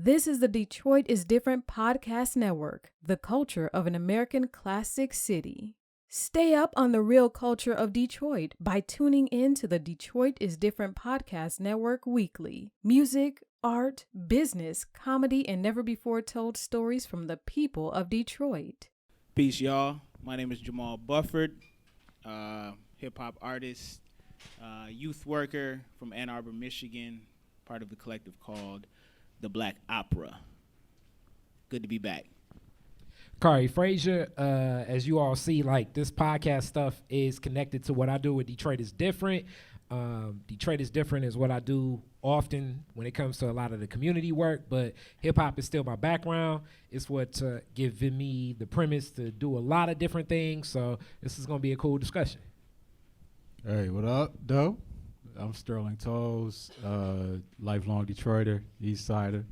This is the Detroit is Different podcast network, the culture of an American classic city. Stay up on the real culture of Detroit by tuning in to the Detroit is Different podcast network weekly. Music, art, business, comedy, and never before told stories from the people of Detroit. Peace, y'all. My name is Jamal Bufford, hip-hop artist, youth worker from Ann-Arbor, Michigan, part of a collective called The Black Opera. Good to be back. Khary Frazier, as you all see, like this podcast stuff is connected to what I do with Detroit is Different. Detroit is Different is what I do often when it comes to a lot of the community work, but hip-hop is still my background. It's what given me the premise to do a lot of different things, so this is going to be a cool discussion. Hey, what up, Doe? I'm Sterling Toles, lifelong Detroiter, East Sider.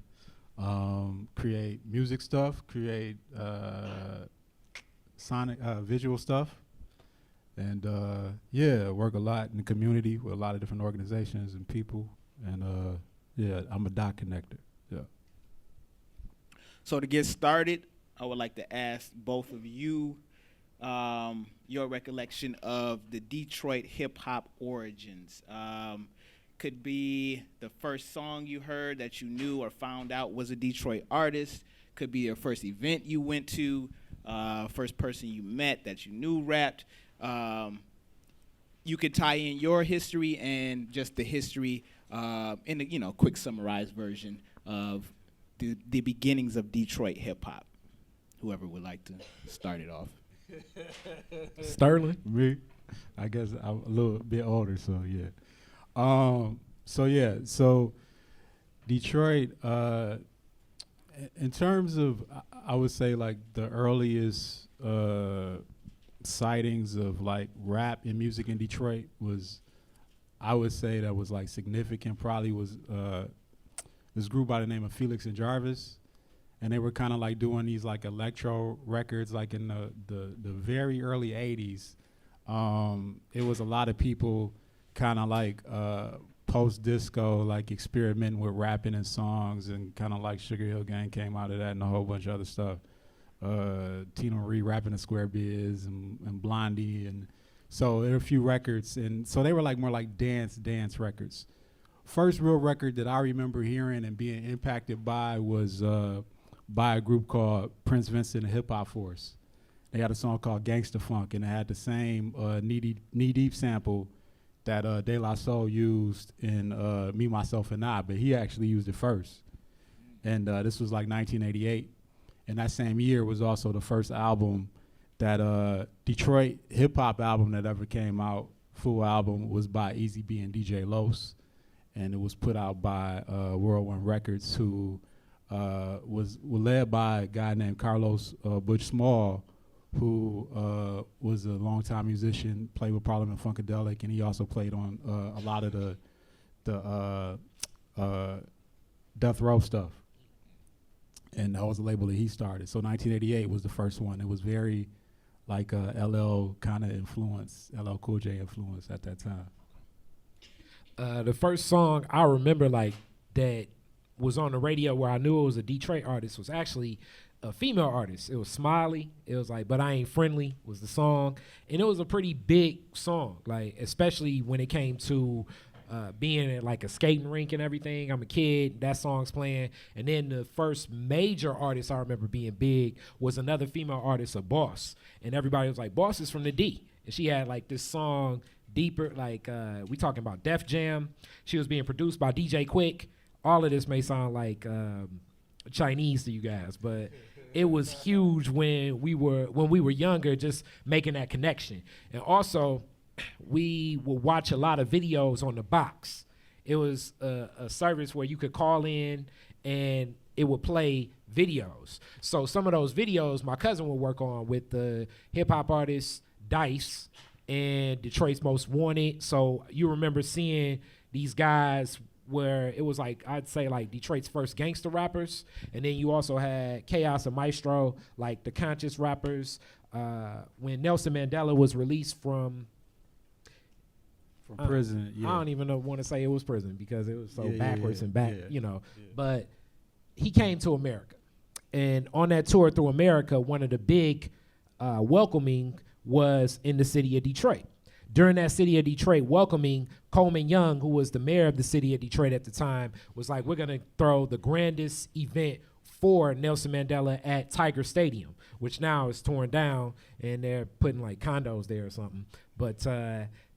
Create music stuff, create sonic, visual stuff, and work a lot in the community with a lot of different organizations and people. And I'm a dot connector. Yeah. So to get started, I would like to ask both of you your recollection of the Detroit hip-hop origins. Could be the first song you heard that you knew or found out was a Detroit artist. Could be your first event you went to, first person you met that you knew rapped. You could tie in your history and just the history in a quick summarized version of the beginnings of Detroit hip-hop. Whoever would like to start it off. Sterling? Me? I guess I'm a little bit older, so yeah. So Detroit, in terms of, I would say like the earliest sightings of like rap and music in Detroit was, I would say that was like significant, probably was this group by the name of Felix and Jarvis. And they were kind of like doing these like electro records like in the very early 80s. It was a lot of people kind of like post-disco, like experimenting with rapping and songs, and kind of like Sugar Hill Gang came out of that and a whole bunch of other stuff. Tina Marie rapping the Square Biz and Blondie. And so there were a few records. And so they were like more like dance records. First real record that I remember hearing and being impacted by was by a group called Prince Vincent and Hip Hop Force. They had a song called Gangsta Funk, and it had the same Knee Deep sample that De La Soul used in Me, Myself, and I, but he actually used it first. And this was like 1988. And that same year was also the first album that Detroit hip-hop album that ever came out, full album, was by Easy B and DJ Los. And it was put out by Whirlwind Records, who was led by a guy named Carlos Butch Smalls, who was a longtime musician, played with Parliament Funkadelic, and he also played on a lot of the Death Row stuff. And that was a label that he started. So 1988 was the first one. It was very like LL kind of influence, LL Cool J influence at that time. The first song I remember like that was on the radio where I knew it was a Detroit artist was actually a female artist. It was Smiley. It was like, But I Ain't Friendly was the song. And it was a pretty big song, like especially when it came to being at like a skating rink and everything. I'm a kid, that song's playing. And then the first major artist I remember being big was another female artist, a Boss. And everybody was like, Boss is from the D. And she had like this song, Deeper, like we talking about Def Jam. She was being produced by DJ Quick. All of this may sound like Chinese to you guys, but it was huge when we were younger, just making that connection. And also, we would watch a lot of videos on the box. It was a service where you could call in and it would play videos. So some of those videos my cousin would work on with the hip hop artist Dice and Detroit's Most Wanted. So you remember seeing these guys where it was like, I'd say like Detroit's first gangster rappers. And then you also had Chaos and Maestro, like the conscious rappers. When Nelson Mandela was released from prison, yeah. I don't even want to say it was prison because it was so backwards and back, you know. Yeah. But he came to America. And on that tour through America, one of the big welcoming was in the city of Detroit. During that city of Detroit welcoming, Coleman Young, who was the mayor of the city of Detroit at the time, was like, we're going to throw the grandest event for Nelson Mandela at Tiger Stadium, which now is torn down and they're putting like condos there or something. But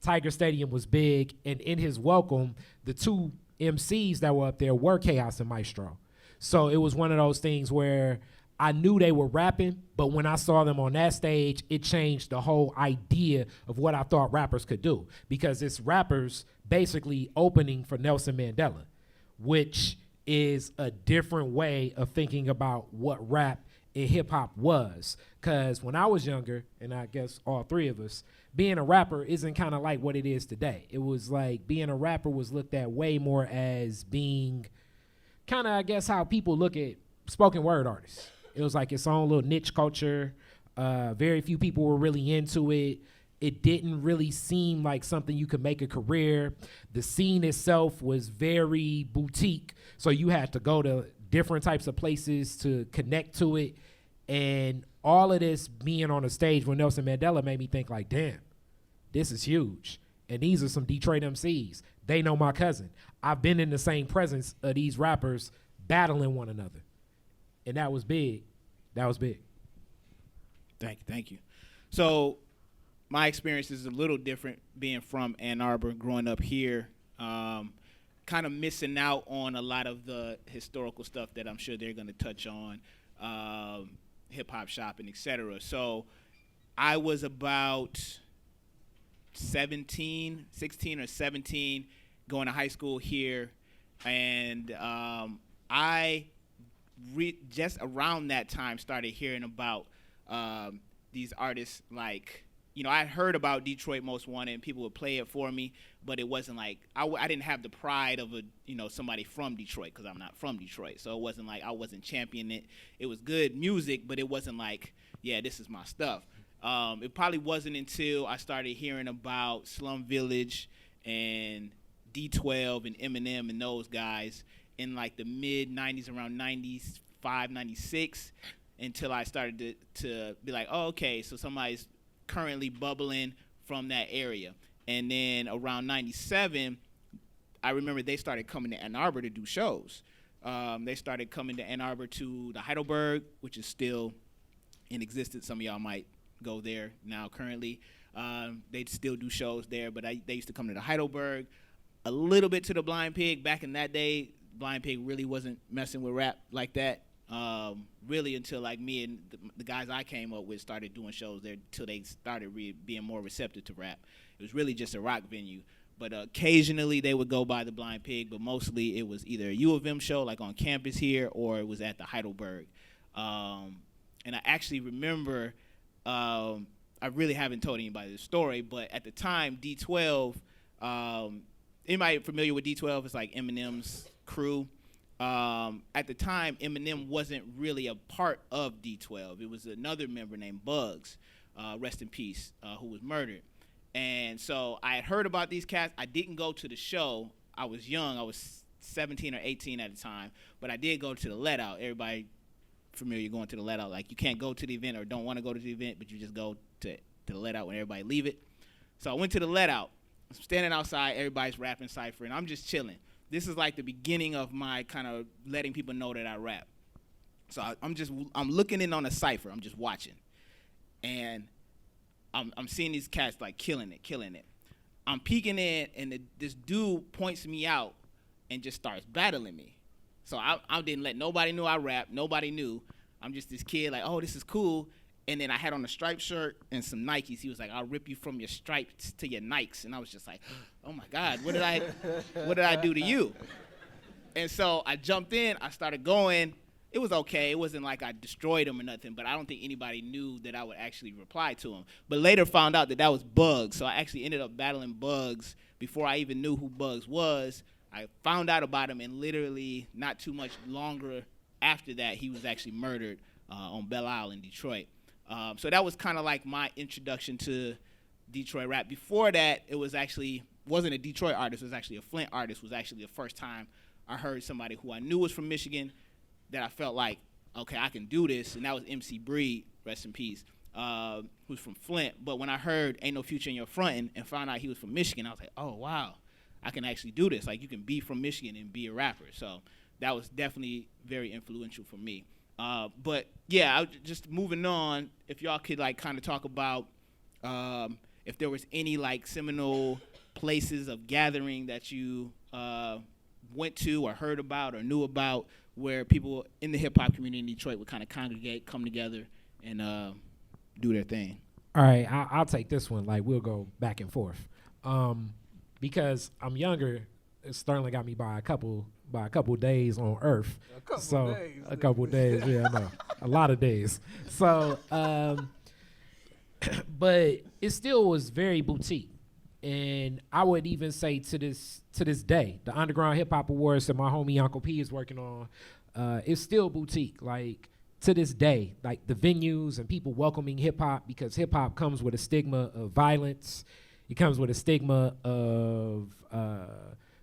Tiger Stadium was big, and in his welcome, the two MCs that were up there were Chaos and Maestro. So it was one of those things where I knew they were rapping, but when I saw them on that stage, it changed the whole idea of what I thought rappers could do, because it's rappers basically opening for Nelson Mandela, which is a different way of thinking about what rap and hip hop was. Because when I was younger, and I guess all three of us, being a rapper isn't kind of like what it is today. It was like being a rapper was looked at way more as being kind of, I guess, how people look at spoken word artists. It was like its own little niche culture. Very few people were really into it. It didn't really seem like something you could make a career. The scene itself was very boutique, so you had to go to different types of places to connect to it. And all of this being on a stage with Nelson Mandela made me think like, damn, this is huge. And these are some Detroit MCs. They know my cousin. I've been in the same presence of these rappers battling one another. And that was big. That was big. Thank you. So my experience is a little different being from Ann Arbor, growing up here, kind of missing out on a lot of the historical stuff that I'm sure they're going to touch on, hip-hop shopping, et cetera. So I was about 16 or 17 going to high school here, and I just around that time started hearing about these artists. Like, you know, I heard about Detroit Most Wanted and people would play it for me, but it wasn't like I didn't have the pride of somebody from Detroit, because I'm not from Detroit. So it wasn't like I wasn't championing it. It was good music, but it wasn't like, yeah, this is my stuff. It probably wasn't until I started hearing about Slum Village and D12 and Eminem and those guys in like the mid 90s, around 95, 96, until I started to be like, oh, okay, so somebody's currently bubbling from that area. And then around 97, I remember they started coming to Ann Arbor to do shows. They started coming to Ann Arbor to the Heidelberg, which is still in existence. Some of y'all might go there now currently. They still do shows there, but they used to come to the Heidelberg, a little bit to the Blind Pig. Back in that day, Blind Pig really wasn't messing with rap like that, really until like me and the guys I came up with started doing shows there, till they started being more receptive to rap. It was really just a rock venue. But occasionally they would go by the Blind Pig, but mostly it was either a U of M show like on campus here, or it was at the Heidelberg. And I actually remember, I really haven't told anybody the story, but at the time, D12, anybody familiar with D12? It's like Eminem's crew. At the time, Eminem wasn't really a part of D12. It was another member named Bugs, rest in peace, who was murdered. And so I had heard about these cats. I didn't go to the show. I was young. I was 17 or 18 at the time. But I did go to the let-out. Everybody familiar going to the let-out. Like, you can't go to the event or don't want to go to the event, but you just go to the let-out when everybody leave it. So I went to the let-out. I'm standing outside. Everybody's rapping cypher, and I'm just chilling. This is like the beginning of my kind of letting people know that I rap. So I'm looking in on a cypher. I'm just watching. And I'm seeing these cats like killing it. I'm peeking in, and this dude points me out and just starts battling me. So I didn't let nobody know I rap. Nobody knew. I'm just this kid like, oh, this is cool. And then I had on a striped shirt and some Nikes. He was like, I'll rip you from your stripes to your Nikes. And I was just like, oh my God, what did I do to you? And so I jumped in. I started going. It was okay. It wasn't like I destroyed him or nothing, but I don't think anybody knew that I would actually reply to him. But later found out that was Bugs. So I actually ended up battling Bugs before I even knew who Bugs was. I found out about him, and literally not too much longer after that, he was actually murdered on Belle Isle in Detroit. So that was kind of like my introduction to Detroit rap. Before that, it wasn't a Detroit artist. It was actually a Flint artist. Was actually the first time I heard somebody who I knew was from Michigan that I felt like, okay, I can do this, and that was MC Breed, rest in peace, who's from Flint. But when I heard Ain't No Future in Your Frontin' and found out he was from Michigan, I was like, oh, wow, I can actually do this. Like, you can be from Michigan and be a rapper. So that was definitely very influential for me. But, yeah, just moving on, if y'all could, like, kind of talk about if there was any, like, seminal places of gathering that you went to or heard about or knew about where people in the hip-hop community in Detroit would kind of congregate, come together, and do their thing. All right, I'll take this one. Like, we'll go back and forth. Because I'm younger, Sterling got me by a couple days on Earth. A couple days, yeah, I know. A lot of days. So, but it still was very boutique. And I would even say to this day, the Underground Hip Hop Awards that my homie Uncle P is working on, it's still boutique. Like, to this day, like the venues and people welcoming hip hop, because hip hop comes with a stigma of violence. It comes with a stigma of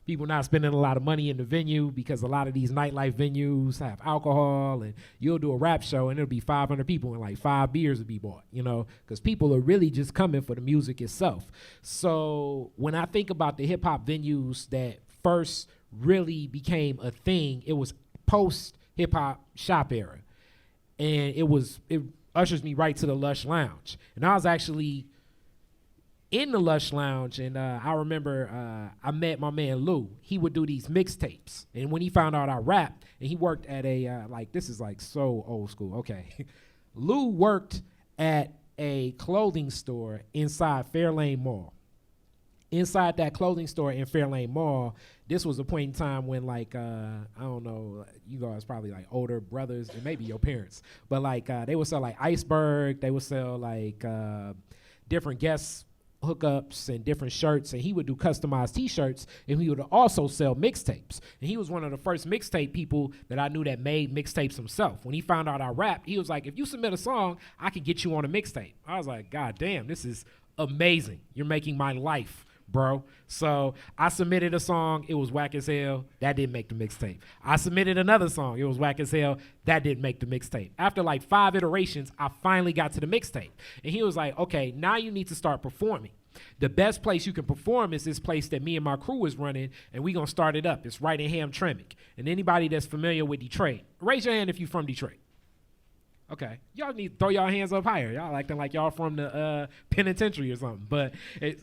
people not spending a lot of money in the venue, because a lot of these nightlife venues have alcohol, and you'll do a rap show and it'll be 500 people and like 5 beers will be bought, you know, because people are really just coming for the music itself. So when I think about the hip hop venues that first really became a thing, it was post hip hop shop era. And it ushers me right to the Lush Lounge. And I was actually in the Lush Lounge, and I remember I met my man Lou. He would do these mixtapes, and when he found out I rapped, and he worked at a like, this is like so old school. Okay, Lou worked at a clothing store inside Fairlane Mall. Inside that clothing store in Fairlane Mall, this was a point in time when, like, I don't know, you guys probably like older brothers and maybe your parents, but like they would sell like Iceberg, they would sell like different guest hookups and different shirts, and he would do customized t-shirts, and he would also sell mixtapes. And he was one of the first mixtape people that I knew that made mixtapes himself. When he found out I rapped, he was like, if you submit a song, I can get you on a mixtape. I was like, God damn, this is amazing. You're making my life, bro. So I submitted a song, it was whack as hell, that didn't make the mixtape. I submitted another song, it was whack as hell, that didn't make the mixtape. After like 5 iterations, I finally got to the mixtape. And he was like, okay, now you need to start performing. The best place you can perform is this place that me and my crew is running, and we gonna start it up. It's right in Hamtramck. And anybody that's familiar with Detroit, raise your hand if you're from Detroit. Okay, y'all need to throw y'all hands up higher. Y'all acting like y'all from the penitentiary or something. But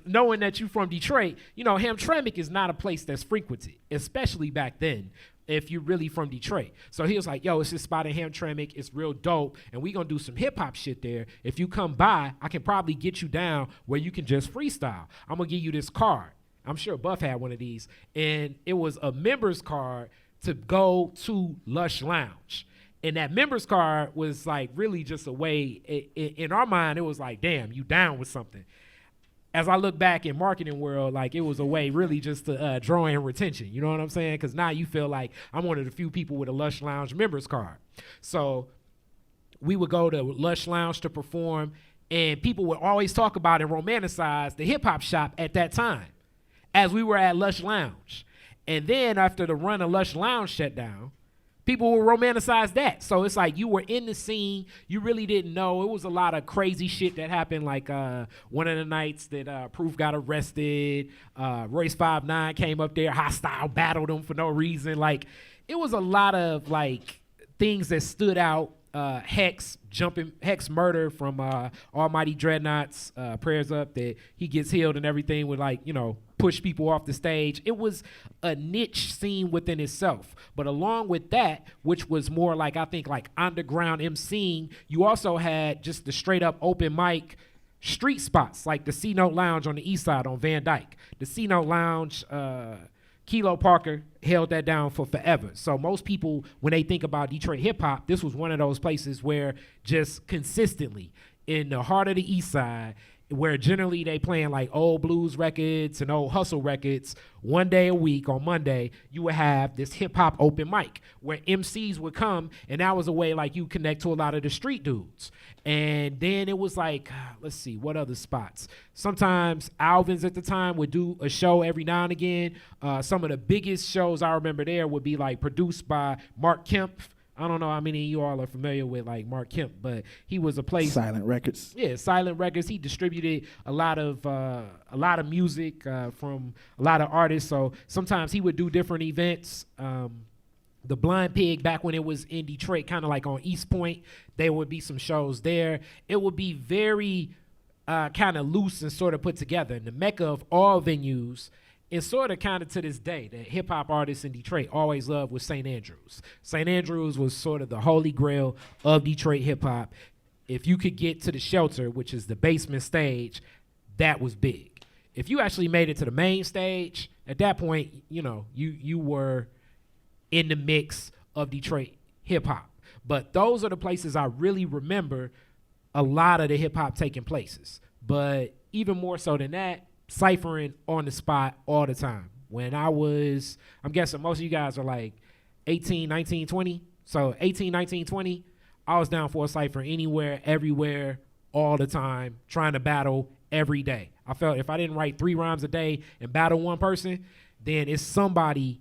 knowing that you from Detroit, you know, Hamtramck is not a place that's frequented, especially back then, if you're really from Detroit. So he was like, yo, it's this spot in Hamtramck. It's real dope, and we going to do some hip-hop shit there. If you come by, I can probably get you down where you can just freestyle. I'm going to give you this card. I'm sure Buff had one of these. And it was a member's card to go to Lush Lounge. And that member's card was like really just a way, in our mind, it was like, damn, you down with something. As I look back in marketing world, like it was a way really just to draw in retention. You know what I'm saying? Because now you feel like I'm one of the few people with a Lush Lounge members card. So we would go to Lush Lounge to perform, and people would always talk about and romanticize the hip hop shop at that time as we were at Lush Lounge. And then after the run of Lush Lounge shut down, people will romanticize that. So it's like you were in the scene. You really didn't know. It was a lot of crazy shit that happened. Like one of the nights that Proof got arrested, Royce 5'9" came up there, hostile, battled him for no reason. Like it was a lot of like things that stood out. Hex murder from Almighty Dreadnoughts, prayers up that he gets healed and everything, would like, you know, push people off the stage. It was a niche scene within itself. But along with that, which was more like, I think, like underground emceeing, you also had just the straight up open mic street spots, like the C-Note Lounge on the east side on Van Dyke. The C-Note Lounge, Kilo Parker held that down for forever. So most people, when they think about Detroit hip hop, this was one of those places where just consistently in the heart of the east side, where generally they playing like old blues records and old hustle records, one day a week on Monday, you would have this hip hop open mic where MCs would come, and that was a way like you connect to a lot of the street dudes. And then it was like, let's see, what other spots? Sometimes Alvin's at the time would do a show every now and again. Some of the biggest shows I remember there would be like produced by Mark Kemp, I don't know how many of you all are familiar with like Mark Kemp, but he was a place. Silent Records. Yeah, Silent Records. He distributed a lot of music from a lot of artists. So sometimes he would do different events. The Blind Pig, back when it was in Detroit, kind of like on East Point, there would be some shows there. It would be very kind of loose and sort of put together. And the mecca of all venues, it's sort of kind of to this day that hip-hop artists in Detroit always loved was St. Andrews. St. Andrews was sort of the holy grail of Detroit hip-hop. If you could get to the Shelter, which is the basement stage, that was big. If you actually made it to the main stage, at that point, you know, you were in the mix of Detroit hip-hop. But those are the places I really remember a lot of the hip-hop taking places. But even more so than that, ciphering on the spot all the time. When I'm guessing most of you guys are like 18, 19, 20. So 18, 19, 20, I was down for a cipher anywhere, everywhere, all the time, trying to battle every day. I felt if I didn't write 3 rhymes a day and battle one person, then it's somebody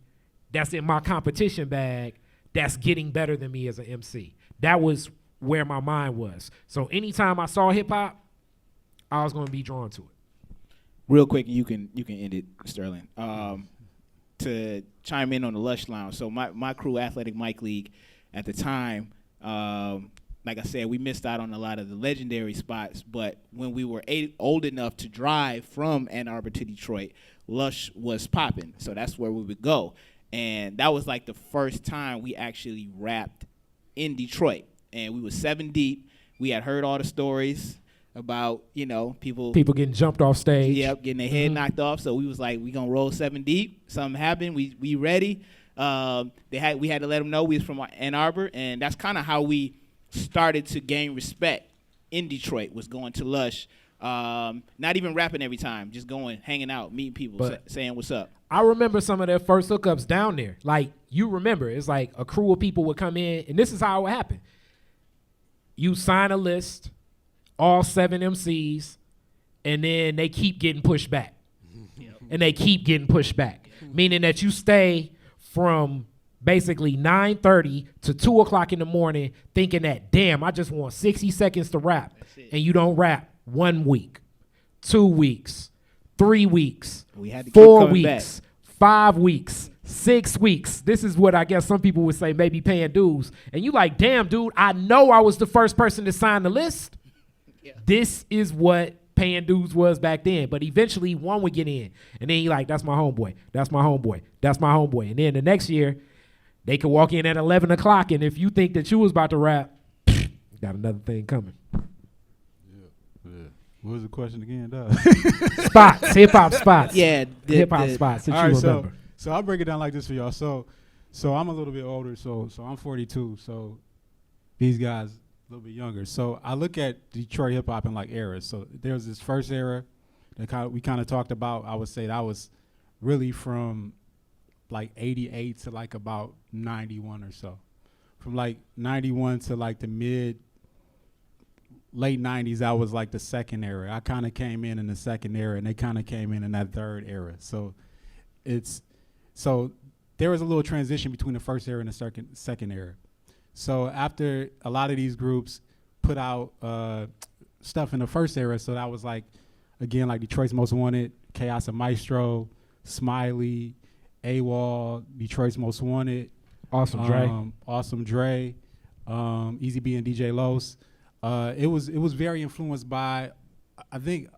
that's in my competition bag that's getting better than me as an MC. That was where my mind was. So anytime I saw hip-hop, I was going to be drawn to it. Real quick, you can end it, Sterling. To chime in on the Lush Lounge. So my crew, Athletic Mike League, at the time, like I said, we missed out on a lot of the legendary spots. But when we were old enough to drive from Ann Arbor to Detroit, Lush was popping. So that's where we would go. And that was like the first time we actually rapped in Detroit. And we were 7 deep. We had heard all the stories about, you know, people getting jumped off stage. Yep, getting their head knocked off. So we was like, we gonna roll 7 deep. Something happened. We ready. We had to let them know we was from Ann Arbor, and that's kind of how we started to gain respect in Detroit. Was going to Lush, not even rapping every time, just going, hanging out, meeting people, saying what's up. I remember some of their first hookups down there. Like, you remember, it's like a crew of people would come in, and this is how it would happen. You sign a list, all 7 MCs, and then they keep getting pushed back. And they keep getting pushed back, meaning that you stay from basically 9:30 to 2 o'clock in the morning thinking that, damn, I just want 60 seconds to rap. And you don't rap 1 week, 2 weeks, 3 weeks, We had to 4 keep coming weeks, 5 weeks, 6 weeks. This is what I guess some people would say maybe paying dues. And you like, damn, dude, I know I was the first person to sign the list. Yeah. This is what paying dues was back then. But eventually one would get in. And then you like, that's my homeboy. That's my homeboy. That's my homeboy. And then the next year, they could walk in at 11 o'clock. And if you think that you was about to rap, got another thing coming. Yeah. What was the question again, dog? Spots, hip-hop spots. Yeah. Hip-hop spots that all you right, remember. So I'll break it down like this for y'all. So I'm a little bit older. So I'm 42. So these guys a little bit younger. So I look at Detroit hip hop in like eras. So there's this first era that we kind of talked about. I would say that was really from like 88 to like about 91 or so. From like 91 to like the late 90s, that was like the second era. I kind of came in the second era, and they kind of came in that third era. So there was a little transition between the first era and the second era. So after a lot of these groups put out stuff in the first era, so that was like, again, like Detroit's Most Wanted, Chaos and Maestro, Smiley, AWOL, Detroit's Most Wanted, Awesome Dre, Easy B and DJ Los. It was very influenced by, I think,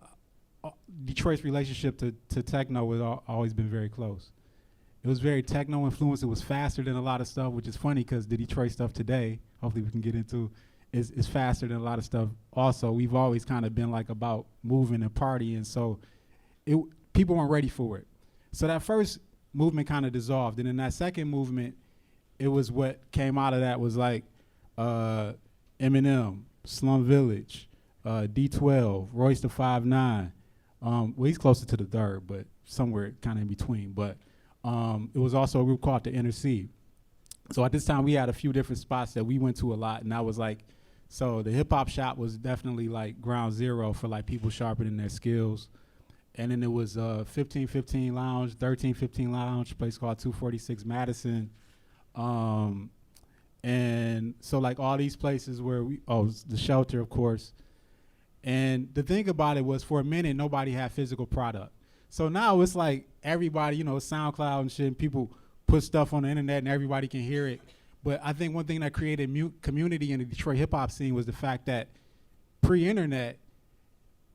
Detroit's relationship to techno has always been very close. It was very techno influenced. It was faster than a lot of stuff, which is funny because the Detroit stuff today, hopefully we can get into, is faster than a lot of stuff. Also, we've always kind of been like about moving and partying, so people weren't ready for it. So that first movement kind of dissolved, and in that second movement, it was what came out of that was like Eminem, Slum Village, D12, Royce the 5'9". Well, he's closer to the third, but somewhere kind of in between. But it was also a group called the Inner C. So at this time, we had a few different spots that we went to a lot, and I was like, so the hip hop shop was definitely like ground zero for like people sharpening their skills. And then it was 1515 Lounge, 1315 Lounge, a place called 246 Madison. And so like all these places where the Shelter, of course. And the thing about it was, for a minute, nobody had physical product. So now it's like everybody, SoundCloud and shit, and people put stuff on the internet and everybody can hear it. But I think one thing that created community in the Detroit hip hop scene was the fact that pre-internet,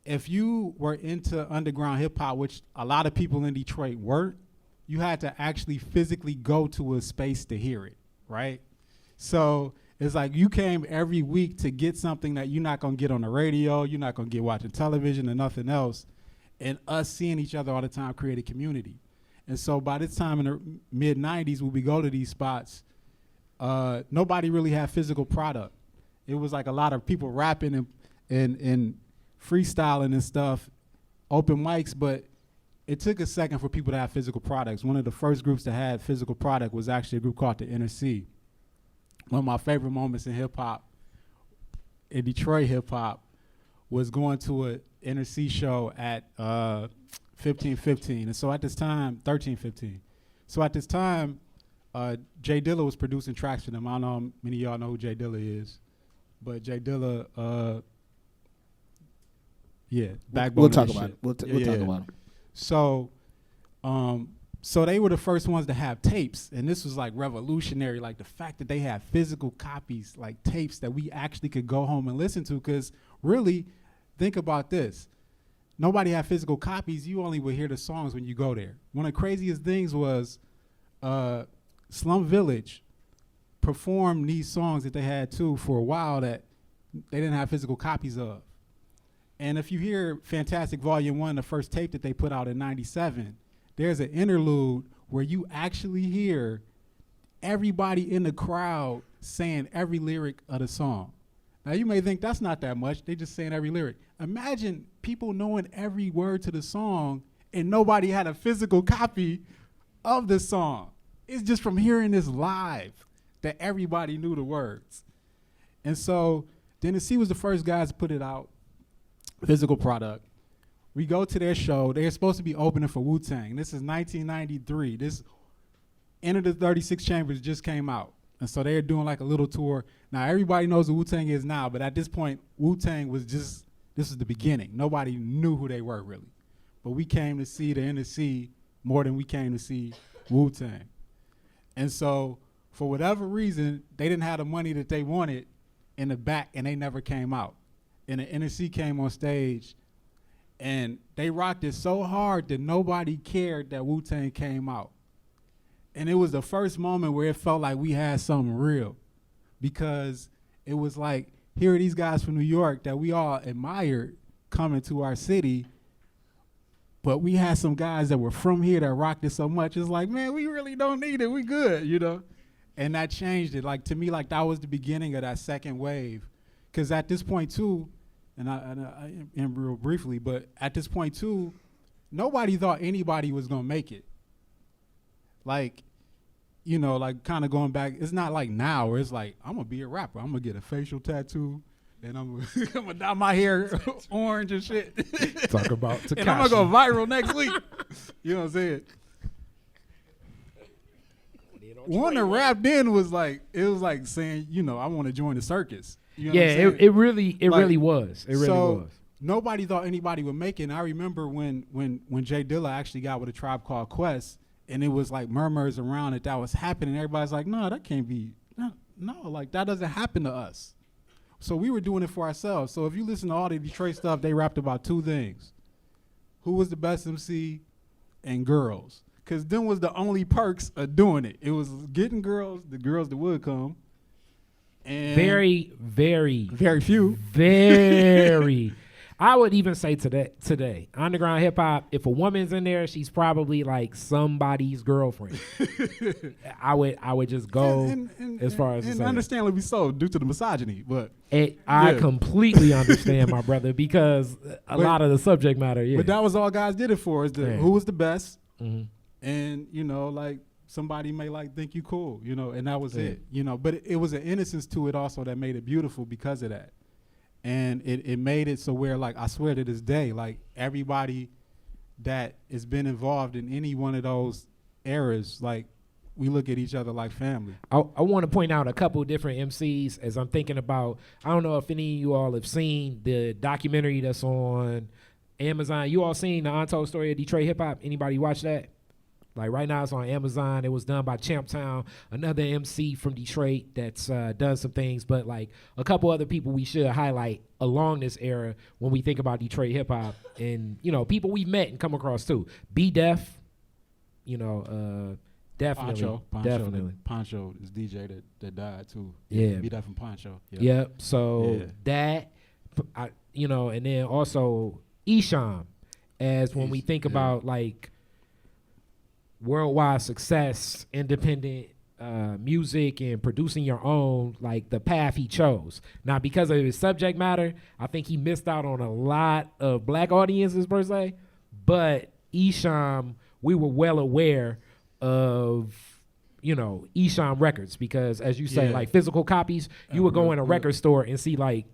if you were into underground hip hop, which a lot of people in Detroit weren't, you had to actually physically go to a space to hear it, right? So it's like you came every week to get something that you're not going to get on the radio, you're not going to get watching television and nothing else. And us seeing each other all the time created community. And so by this time in the mid-'90s, when we go to these spots, nobody really had physical product. It was like a lot of people rapping and freestyling and stuff, open mics, but it took a second for people to have physical products. One of the first groups that had physical product was actually a group called the Inner C. One of my favorite moments in hip hop, in Detroit hip hop, was going to an Inner C show at 1515. And so at this time, 1315. So at this time, Jay Dilla was producing tracks for them. I don't know how many of y'all know who Jay Dilla is, but Jay Dilla, backbone. We'll talk about it. We'll talk about it. So, so they were the first ones to have tapes, and this was like revolutionary. Like the fact that they had physical copies, like tapes that we actually could go home and listen to. Because really, think about this: nobody had physical copies. You only would hear the songs when you go there. One of the craziest things was Slum Village performed these songs that they had too for a while that they didn't have physical copies of. And if you hear Fantastic Volume 1, the first tape that they put out in '97, there's an interlude where you actually hear everybody in the crowd saying every lyric of the song. Now you may think that's not that much, they just saying every lyric. Imagine people knowing every word to the song and nobody had a physical copy of the song. It's just from hearing this live that everybody knew the words. And so Tennessee was the first guys to put it out, physical product. We go to their show. They're supposed to be opening for Wu-Tang. This is 1993. This Enter the 36 Chambers just came out. And so they're doing like a little tour. Now everybody knows who Wu-Tang is now, but at this point, Wu-Tang was just, this was the beginning. Nobody knew who they were really. But we came to see the NSC more than we came to see Wu-Tang. And so for whatever reason, they didn't have the money that they wanted in the back, and they never came out. And the NSC came on stage, and they rocked it so hard that nobody cared that Wu-Tang came out. And it was the first moment where it felt like we had something real, because it was like, here are these guys from New York that we all admired coming to our city, but we had some guys that were from here that rocked it so much. It's like, man, we really don't need it. We good, you know? And that changed it. Like, to me, like, that was the beginning of that second wave. Because at this point, too, and I am real briefly, but at this point, too, nobody thought anybody was going to make it. Like, you know, like, kind of going back, it's not like now where it's like, I'm going to be a rapper. I'm going to get a facial tattoo. And I'm gonna dye my hair orange and shit. Talk about Tekashi. And I'm gonna go viral next week. You know what I'm saying? One to rap then was like, it was like saying, you know, I want to join the circus. You know what I'm saying? it really was. It really was. Nobody thought anybody would make it. And I remember when Jay Dilla actually got with A Tribe Called Quest, and it was like murmurs around it that was happening. Everybody's like, no, that can't be. No, like that doesn't happen to us. So we were doing it for ourselves. So if you listen to all the Detroit stuff, they rapped about two things: who was the best MC and girls. Because them was the only perks of doing it. It was getting girls, the girls that would come. And very few. Very. I would even say today, underground hip hop, if a woman's in there, she's probably like somebody's girlfriend. I would just go as far as and understandably so, due to the misogyny. But I completely understand, my brother, because a lot of the subject matter. Yeah, but that was all guys did it for, is who was the best, and you know, like somebody may like think you cool, you know, and that was it, you know. But it was an innocence to it also that made it beautiful because of that. And it made it so where, like, I swear to this day, like, everybody that has been involved in any one of those eras, like, we look at each other like family. I want to point out a couple different MCs as I'm thinking about. I don't know if any of you all have seen the documentary that's on Amazon. You all seen the Untold Story of Detroit Hip Hop? Anybody watch that? Like right now it's on Amazon. It was done by Champtown, another MC from Detroit that's done some things. But like a couple other people we should highlight along this era when we think about Detroit hip hop, and you know people we met and come across too. B Def, you know, definitely, definitely. Poncho is DJ that died too. Yeah, B Def and Poncho. Yep. So that, you know, and then also Esham, as when we think about like worldwide success, independent music, and producing your own, like the path he chose. Now, because of his subject matter, I think he missed out on a lot of black audiences per se. But Esham, we were well aware of, you know, Esham records because, as you say, like physical copies, you would go in a record store and see like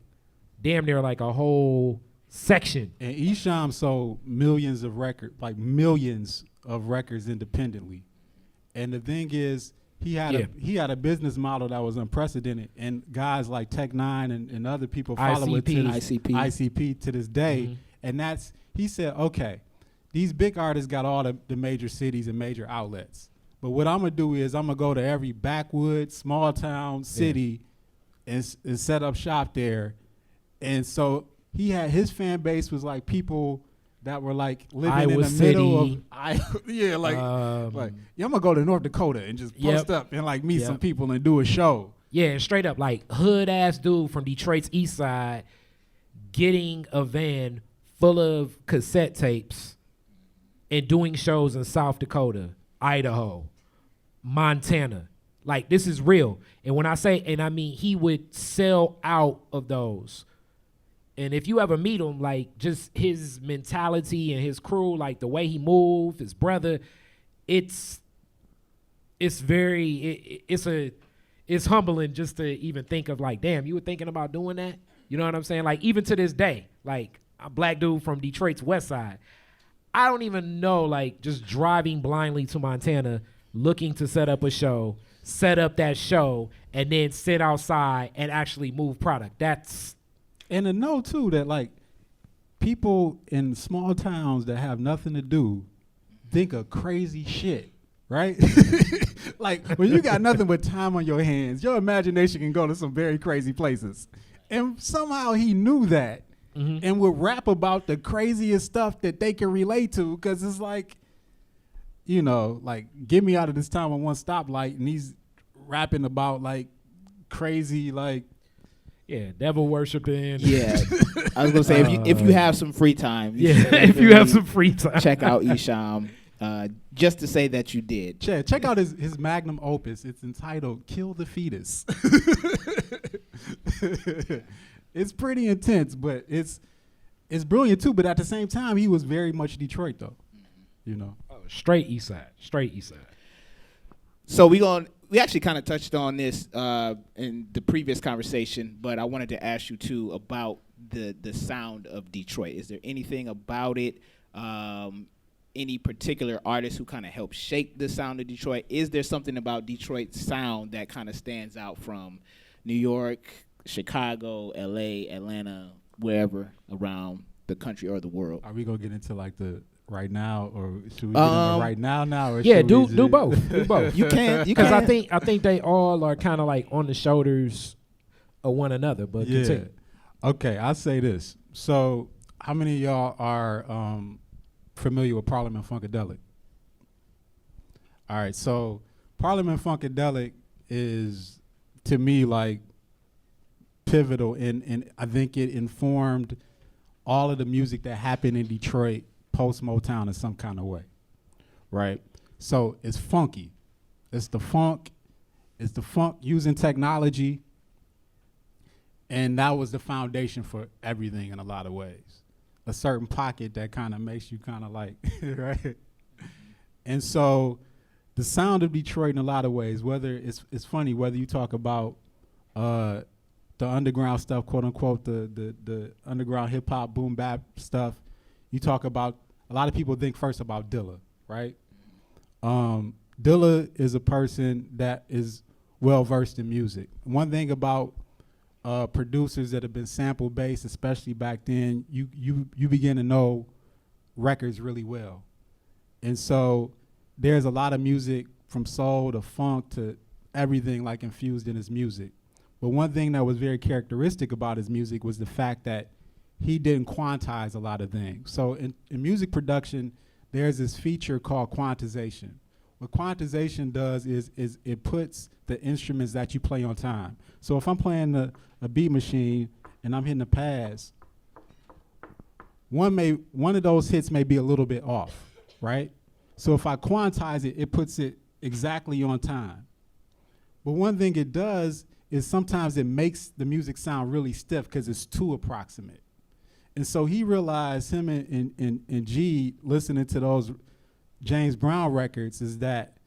damn near like a whole section. And Esham sold millions of records, like millions of records independently. And the thing is, he had a business model that was unprecedented, and guys like Tech Nine and other people follow it to ICP to this day. And that's, he said, okay, these big artists got all the major cities and major outlets, but what I'm gonna do is I'm gonna go to every backwoods, small town city and set up shop there. And so he had, his fan base was like people that were like living in the middle of I'm gonna go to North Dakota and just post up and like meet some people and do a show. Yeah, and straight up like hood ass dude from Detroit's east side getting a van full of cassette tapes and doing shows in South Dakota, Idaho, Montana. Like this is real. And when I say, and I mean, he would sell out of those. And if you ever meet him, like just his mentality and his crew, like the way he moved, his brother, it's humbling just to even think of like, damn, you were thinking about doing that? You know what I'm saying? Like even to this day, like a black dude from Detroit's west side, I don't even know, like just driving blindly to Montana, looking to set up a show, set up that show, and then sit outside and actually move product. And to know, too, that, like, people in small towns that have nothing to do think of crazy shit, right? Like, when you got nothing but time on your hands, your imagination can go to some very crazy places. And somehow he knew that and would rap about the craziest stuff that they can relate to, because it's like, you know, like, get me out of this town with one stoplight, and he's rapping about, like, crazy, like, yeah, devil worshiping. Yeah, I was gonna say if you have some free time. If you have some free time, check out Esham. Just to say that you did. Check out his magnum opus. It's entitled "Kill the Fetus." It's pretty intense, but it's brilliant too. But at the same time, he was very much Detroit, though. You know, straight East Side. So we actually kind of touched on this in the previous conversation, but I wanted to ask you too about the sound of Detroit. Is there anything about it, any particular artist who kind of helped shape the sound of Detroit? Is there something about Detroit's sound that kind of stands out from New York, Chicago, LA, Atlanta, wherever around the country or the world? Are we gonna get into like the right now, or should we get into right now? Or yeah, do both. Do both. You can, because I think they all are kind of like on the shoulders of one another. But yeah. continue. Okay, I'll say this. So, how many of y'all are familiar with Parliament Funkadelic? All right, so Parliament Funkadelic is, to me, like pivotal, and I think it informed all of the music that happened in Detroit post Motown in some kind of way, right? So it's funky. It's the funk using technology, and that was the foundation for everything in a lot of ways. A certain pocket that kind of makes you kind of like, right? And so the sound of Detroit in a lot of ways, whether it's funny, whether you talk about the underground stuff, quote unquote, the underground hip hop, boom bap stuff, you talk about, a lot of people think first about Dilla, right? Dilla is a person that is well versed in music. One thing about producers that have been sample based, especially back then, you begin to know records really well. And so there's a lot of music from soul to funk to everything like infused in his music. But one thing that was very characteristic about his music was the fact that he didn't quantize a lot of things. So in music production, there's this feature called quantization. What quantization does is it puts the instruments that you play on time. So if I'm playing a beat machine and I'm hitting the pads, one of those hits may be a little bit off, right? So if I quantize it, it puts it exactly on time. But one thing it does is sometimes it makes the music sound really stiff because it's too approximate. And so he realized, him and G, listening to those James Brown records, is that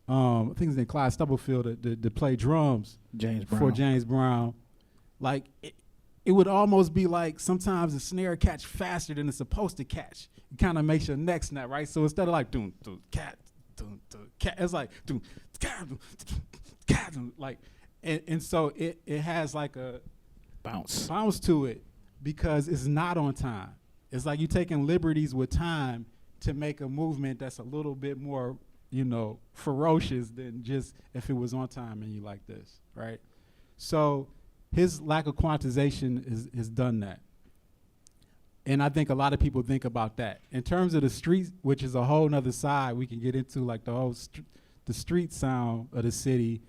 I think his name Clyde Stubblefield to play drums for James Brown. Like it would almost be like sometimes the snare catch faster than it's supposed to catch. It kind of makes your neck snap, right? So instead of like doom doom cat, it's like doom cat, like, and so it has like a bounce to it because it's not on time. It's like you taking liberties with time to make a movement that's a little bit more, ferocious than just if it was on time and you like this, right? So his lack of quantization has done that. And I think a lot of people think about that. In terms of the street, which is a whole nother side, we can get into like the whole the street sound of the city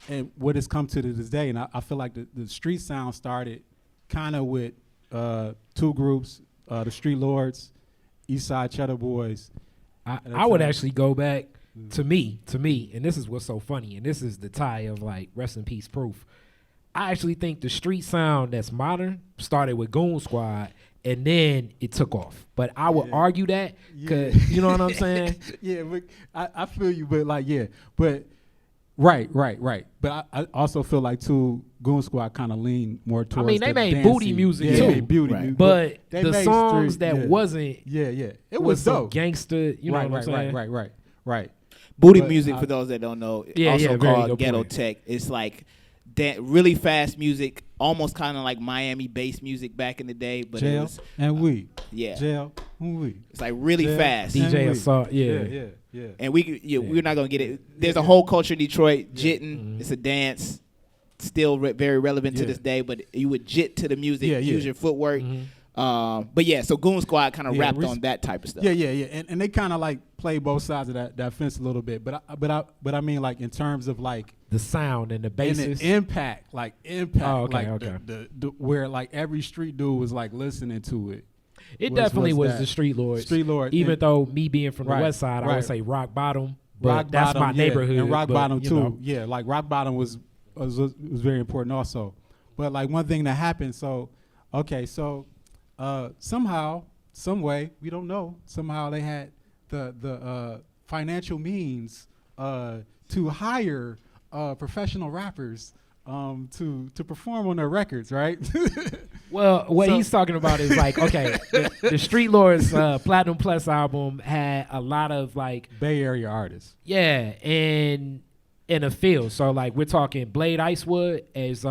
and what it's come to this day. And I feel like the street sound started kind of with two groups, the Street Lords, East Side Cheddar Boys. I would actually go back to me, and this is what's so funny, and this is the tie of like rest in peace Proof. I actually think the street sound that's modern started with Goon Squad, and then it took off. But I would argue that, because you know what I'm saying? Yeah, but I feel you, but like, but right. But I also feel like, too, Goon Squad kind of leaned more towards they made dancing. booty music, too. They made booty music. But the songs that wasn't, it was dope. Gangster, you know what I'm saying? Right. Booty music, for those that don't know, also called ghetto point. tech. It's like really fast music, almost kind of like Miami bass music back in the day. But Jail it was, and we. Yeah. Jail and we. It's like really Jail fast. DJ Assault, Yeah. And we're not going to get it. There's a whole culture in Detroit. Jitting, it's a dance, still very relevant to this day, but you would jit to the music, use your footwork. But so Goon Squad kind of rapped on that type of stuff. Yeah. And they kind of like play both sides of that fence a little bit. But I mean, like, in terms of like the sound and the basis, and the impact. Oh, okay, like the where like every street dude was like listening to it. It definitely was the Street Lords. Even though me being from the West Side, I would say Rock Bottom. But that's my neighborhood. And Rock Bottom too. Yeah, like Rock Bottom was very important also. But like one thing that happened. So somehow, some way, we don't know. Somehow they had the financial means to hire professional rappers to perform on their records, right? Well, what he's talking about is like, okay, the Street Lords Platinum Plus album had a lot of like Bay Area artists. Yeah, and in a field. So like we're talking Blade Icewood as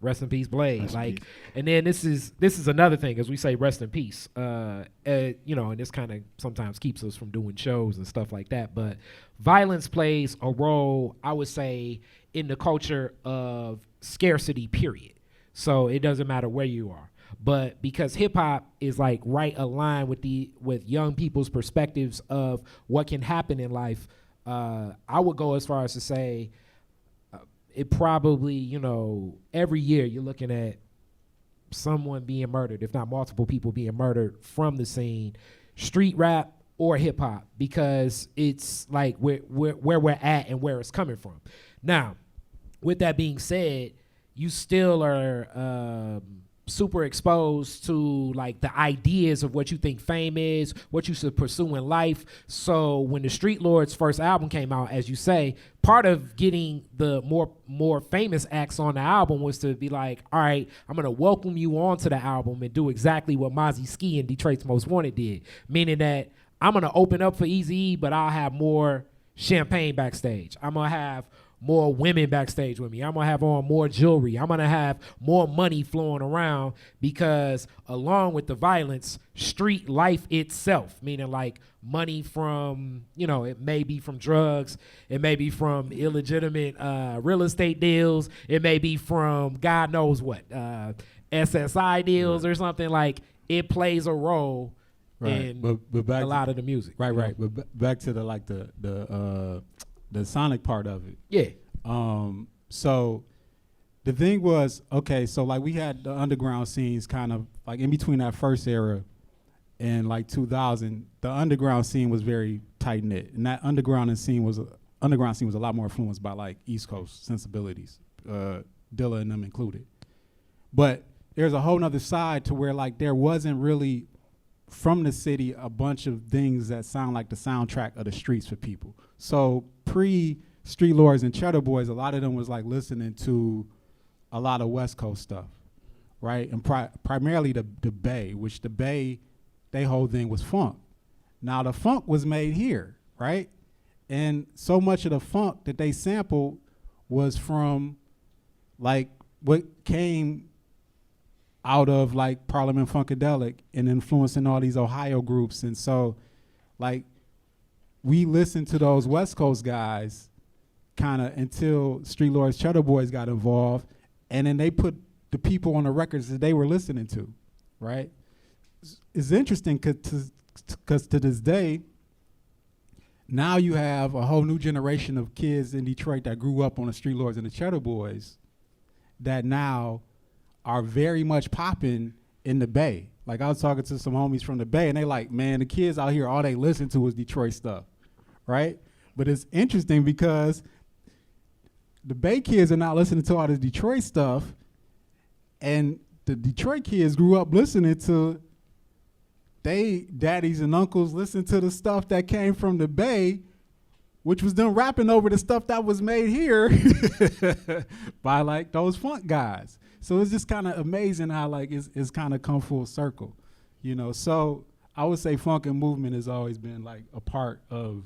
rest in peace, Blade. And then this is another thing, as we say, rest in peace. And this kind of sometimes keeps us from doing shows and stuff like that. But violence plays a role, I would say, in the culture of scarcity, period. So it doesn't matter where you are. But because hip hop is like right aligned with young people's perspectives of what can happen in life, I would go as far as to say it probably, every year you're looking at someone being murdered, if not multiple people being murdered from the scene, street rap or hip hop, because it's like where we're at and where it's coming from. Now, with that being said, you still are super exposed to like the ideas of what you think fame is, what you should pursue in life. So when the Street Lords' first album came out, as you say, part of getting the more famous acts on the album was to be like, all right, I'm gonna welcome you onto the album and do exactly what Mozzie Ski and Detroit's Most Wanted did, meaning that I'm gonna open up for Eazy-E, but I'll have more champagne backstage. I'm going to have more women backstage with me. I'm going to have on more jewelry. I'm going to have more money flowing around because along with the violence, street life itself, meaning like money from, it may be from drugs. It may be from illegitimate real estate deals. It may be from God knows what, SSI deals or something. Like it plays a role in but back a lot of the music. Right. But back to the sonic part of it. Yeah. So the thing was, okay, so like we had the underground scenes kind of like in between that first era and like 2000, the underground scene was very tight knit, and that underground scene was a lot more influenced by like East Coast sensibilities, Dilla and them included. But there's a whole nother side to where like there wasn't really from the city a bunch of things that sound like the soundtrack of the streets for people. So pre-Street Lords and Cheddar Boys, a lot of them was like listening to a lot of West Coast stuff, right? And primarily the Bay, which the Bay, they whole thing was funk. Now the funk was made here, right? And so much of the funk that they sampled was from like what came out of like Parliament Funkadelic and influencing all these Ohio groups. And so like we listened to those West Coast guys kind of until Street Lords Cheddar Boys got involved, and then they put the people on the records that they were listening to, right? It's interesting because to this day, now you have a whole new generation of kids in Detroit that grew up on the Street Lords and the Cheddar Boys that now are very much popping in the Bay. Like I was talking to some homies from the Bay, and they like, man, the kids out here, all they listen to is Detroit stuff, right? But it's interesting because the Bay kids are not listening to all this Detroit stuff, and the Detroit kids grew up listening to they daddies and uncles listen to the stuff that came from the Bay, which was them rapping over the stuff that was made here by like those funk guys. So it's just kind of amazing how like it's kind of come full circle, So I would say funk and movement has always been like a part of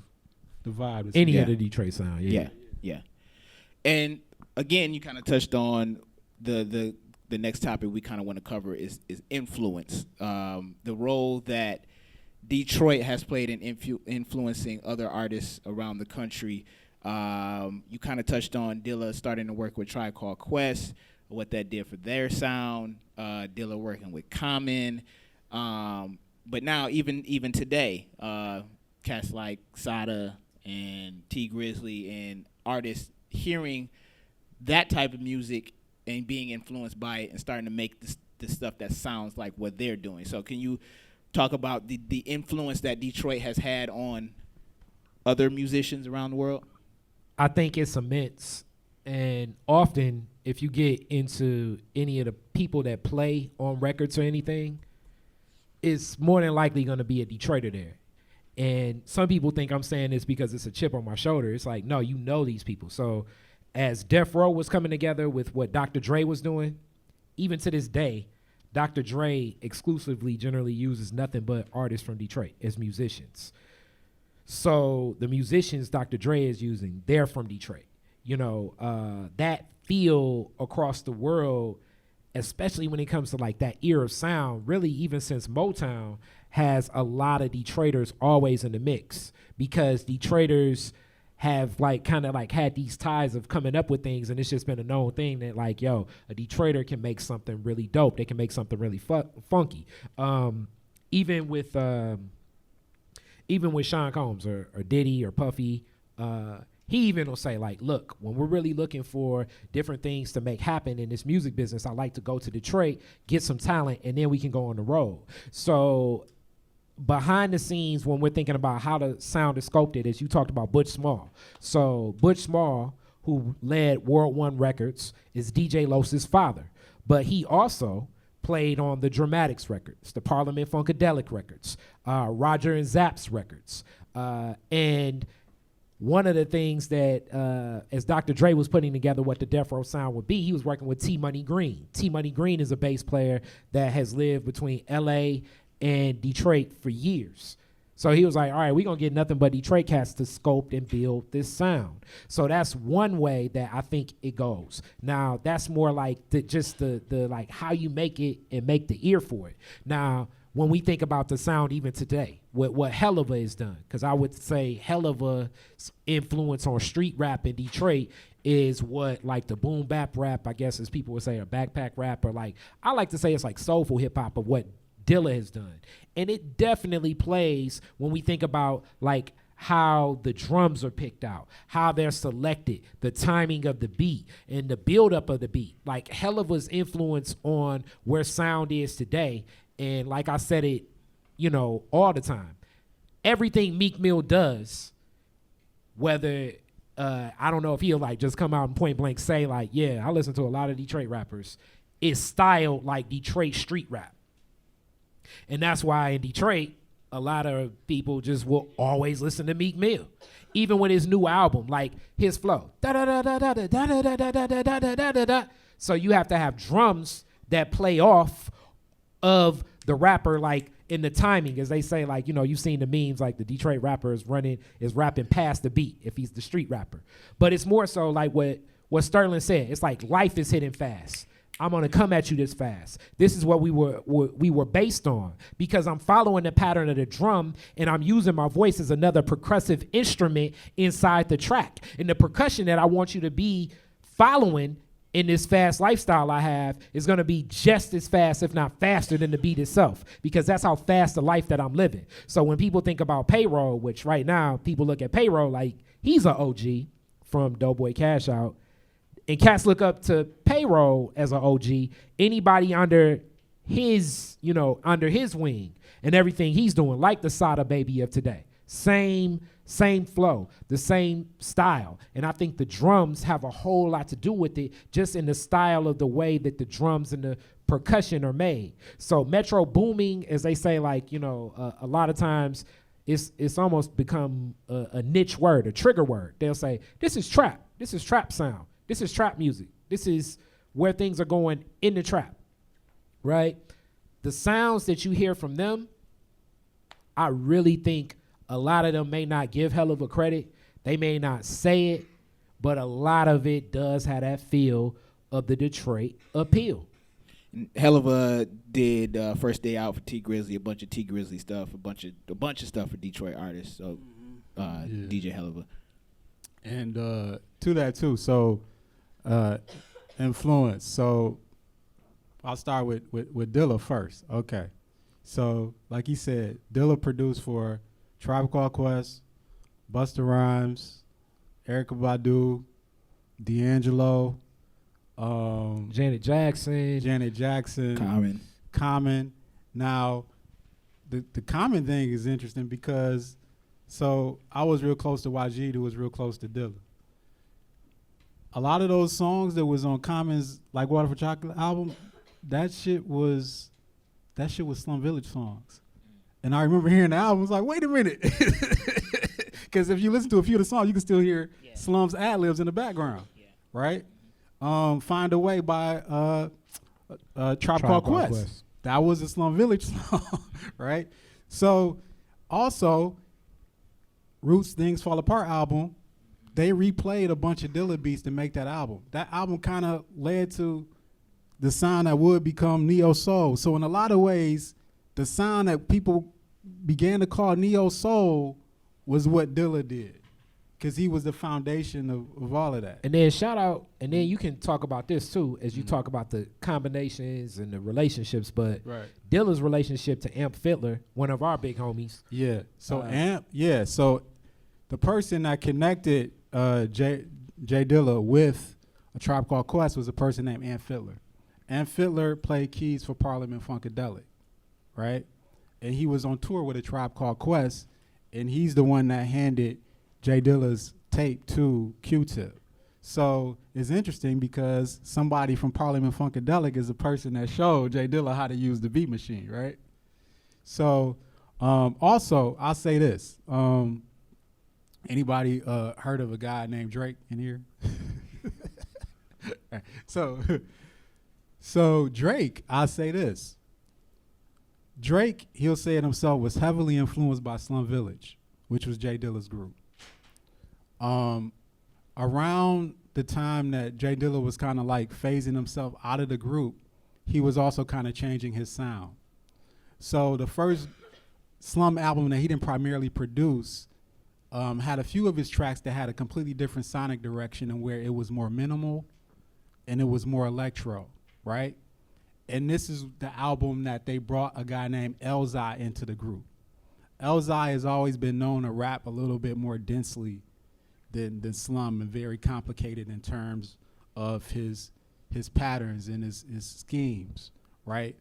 the vibe. Any of the Detroit sound, yeah. And again, you kind of touched on the next topic we kind of want to cover is influence, the role that Detroit has played in influencing other artists around the country. You kind of touched on Dilla starting to work with Tribe Called Quest, what that did for their sound, Dilla working with Common. But now even today, cats like Sada and T Grizzly and artists hearing that type of music and being influenced by it and starting to make the stuff that sounds like what they're doing. So can you talk about the influence that Detroit has had on other musicians around the world? I think it's immense. And often, if you get into any of the people that play on records or anything, it's more than likely going to be a Detroiter there. And some people think I'm saying this because it's a chip on my shoulder. It's like, no, you know these people. So as Death Row was coming together with what Dr. Dre was doing, even to this day, Dr. Dre exclusively generally uses nothing but artists from Detroit as musicians. So the musicians Dr. Dre is using, they're from Detroit. That feel across the world, especially when it comes to like that era of sound, really even since Motown, has a lot of Detroiters always in the mix because Detroiters have like kind of like had these ties of coming up with things, and it's just been a known thing that like, a Detroiter can make something really dope. They can make something really funky. Even with Sean Combs or Diddy or Puffy, he even will say like, look, when we're really looking for different things to make happen in this music business, I like to go to Detroit, get some talent, and then we can go on the road. So behind the scenes, when we're thinking about how the sound is sculpted, as you talked about Butch Smalls. So Butch Smalls, who led World One Records, is DJ Los's father. But he also played on the Dramatics records, the Parliament Funkadelic records, Roger and Zapp's records. And one of the things that, as Dr. Dre was putting together what the Death Row sound would be, he was working with T Money Green. T Money Green is a bass player that has lived between L.A. and Detroit for years. So he was like, all right, we're going to get nothing but Detroit cats to sculpt and build this sound. So that's one way that I think it goes. Now, that's more like the like how you make it and make the ear for it. Now, when we think about the sound even today, what Helluva has done, because I would say Helluva's influence on street rap in Detroit is what like the boom bap rap, I guess as people would say, or backpack rap, or like, I like to say it's like soulful hip hop of what Dilla has done. And it definitely plays when we think about like how the drums are picked out, how they're selected, the timing of the beat and the buildup of the beat. Like Helluva's influence on where sound is today. And like I said it, you know, all the time, everything Meek Mill does, whether I don't know if he'll like just come out and point blank say like, yeah, I listen to a lot of Detroit rappers, is styled like Detroit street rap. And that's why in Detroit, a lot of people just will always listen to Meek Mill. Even with his new album, like his flow. So you have to have drums that play off of the rapper, like in the timing, as they say, like, you know, you've seen the memes, like the Detroit rapper is rapping past the beat if he's the street rapper. But it's more so like what Sterling said. It's like life is hitting fast. I'm gonna come at you this fast. This is what we were based on, because I'm following the pattern of the drum and I'm using my voice as another percussive instrument inside the track. And the percussion that I want you to be following in this fast lifestyle I have is gonna be just as fast, if not faster, than the beat itself, because that's how fast the life that I'm living. So when people think about Payroll, which right now people look at Payroll like he's an OG from Doughboy Cash Out, and cats look up to Payroll as an OG, anybody under his, you know, under his wing and everything he's doing, like the Sada Baby of today. Same flow, the same style. And I think the drums have a whole lot to do with it, just in the style of the way that the drums and the percussion are made. So Metro booming, as they say, like, you know, a lot of times it's almost become a niche word, a trigger word. They'll say, this is trap sound. This is trap music. This is where things are going in the trap, right? The sounds that you hear from them, I really think a lot of them may not give Helluva credit. They may not say it, but a lot of it does have that feel of the Detroit appeal. Helluva did First Day Out for T Grizzly, a bunch of T Grizzly stuff, a bunch of stuff for Detroit artists. So DJ Helluva. And to that too, so influence. So I'll start with Dilla first. Okay. So like he said, Dilla produced for Tribe Called Quest, Busta Rhymes, Erykah Badu, D'Angelo, Janet Jackson, Common. Now, the Common thing is interesting because, so I was real close to YG, who was real close to Dilla. A lot of those songs that was on Common's Like Water for Chocolate album, that shit was Slum Village songs. And I remember hearing the album, I was like, wait a minute. Because if you listen to a few of the songs, you can still hear Slum's ad-libs in the background, right? Find a Way by Tribe Called Quest. That was a Slum Village song, right? So also, Roots Things Fall Apart album, they replayed a bunch of Dilla beats to make that album. That album kind of led to the sound that would become neo soul. So in a lot of ways, the sound that people began to call neo soul was what Dilla did, because he was the foundation of all of that. And then shout out, and then you can talk about this too, as you talk about the combinations and the relationships, but Dilla's relationship to Amp Fiddler, one of our big homies. Yeah, so so the person that connected Jay Dilla with A Tribe Called Quest was a person named Amp Fiddler. Amp Fiddler played keys for Parliament Funkadelic, right? And he was on tour with A Tribe Called Quest, and he's the one that handed Jay Dilla's tape to Q-Tip. So it's interesting because somebody from Parliament Funkadelic is the person that showed Jay Dilla how to use the beat machine, right? So also, I'll say this. Anybody heard of a guy named Drake in here? So Drake, I'll say this. Drake, he'll say it himself, was heavily influenced by Slum Village, which was Jay Dilla's group. Around the time that Jay Dilla was kind of like phasing himself out of the group, he was also kind of changing his sound. So the first Slum album that he didn't primarily produce had a few of his tracks that had a completely different sonic direction, and where it was more minimal and it was more electro, right? And this is the album that they brought a guy named Elzhi into the group. Elzhi has always been known to rap a little bit more densely than Slum, and very complicated in terms of his patterns and his schemes, right?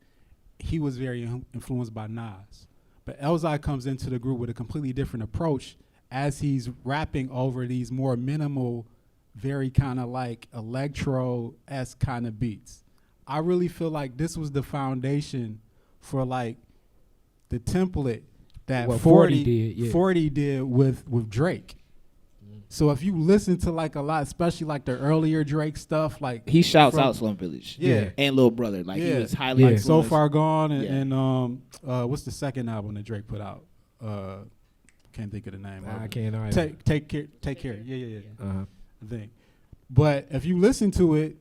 He was very influenced by Nas. But Elzhi comes into the group with a completely different approach as he's rapping over these more minimal, very kind of like electro-esque kind of beats. I really feel like this was the foundation for like the template that 40 did with Drake. So if you listen to like a lot, especially like the earlier Drake stuff, like he shouts out Slum Village, and Lil Brother, like he was highly So Far Gone, and what's the second album that Drake put out? Can't think of the name. I can't either. Take care. Yeah. I think. But if you listen to it,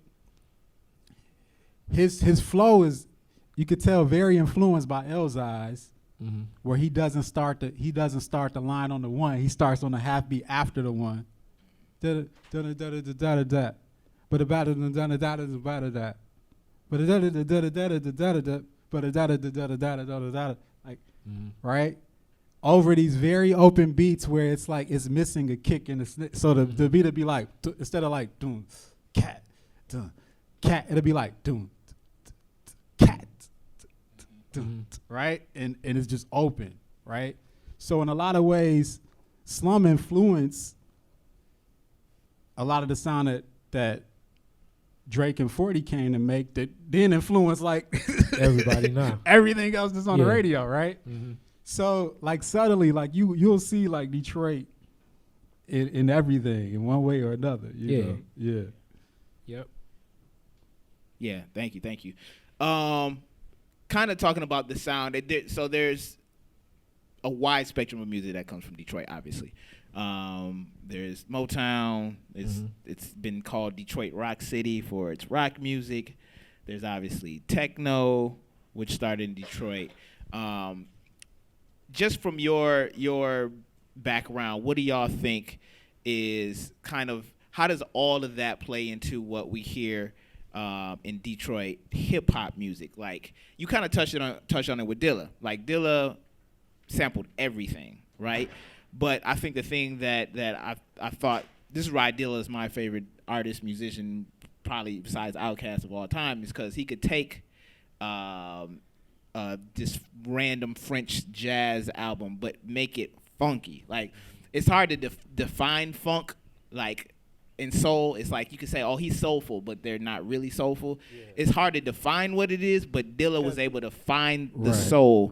his flow is, you could tell, very influenced by Elzhi's. Mm-hmm. Where he doesn't start the line on the one. He starts on the half beat after the one. But about like, right, over these very open beats where it's like it's missing a kick in the so the beat would be like, instead of like doom cat, it'll be like doom cat. Right, and it's just open, right? So in a lot of ways, Slum influenced a lot of the sound that Drake and 40 came to make, that then influenced like everybody now, everything else that's on the radio, right? Mm-hmm. So like subtly, like you'll see like Detroit in everything in one way or another. You know? Yeah. Yep. Yeah. Thank you. Kind of talking about the sound. So there's a wide spectrum of music that comes from Detroit, obviously. There's Motown. It's been called Detroit Rock City for its rock music. There's obviously techno, which started in Detroit. Just from your background, what do y'all think is kind of, how does all of that play into what we hear in Detroit hip hop music? Like you kind of touched on it with Dilla. Like Dilla sampled everything, right? But I think the thing that I thought, this is why Dilla is my favorite artist, musician, probably besides Outkast of all time, is because he could take this random French jazz album but make it funky. Like it's hard to define funk, like. In soul, it's like you could say, oh, he's soulful, but they're not really soulful. Yeah. It's hard to define what it is, but Dilla was able to find the soul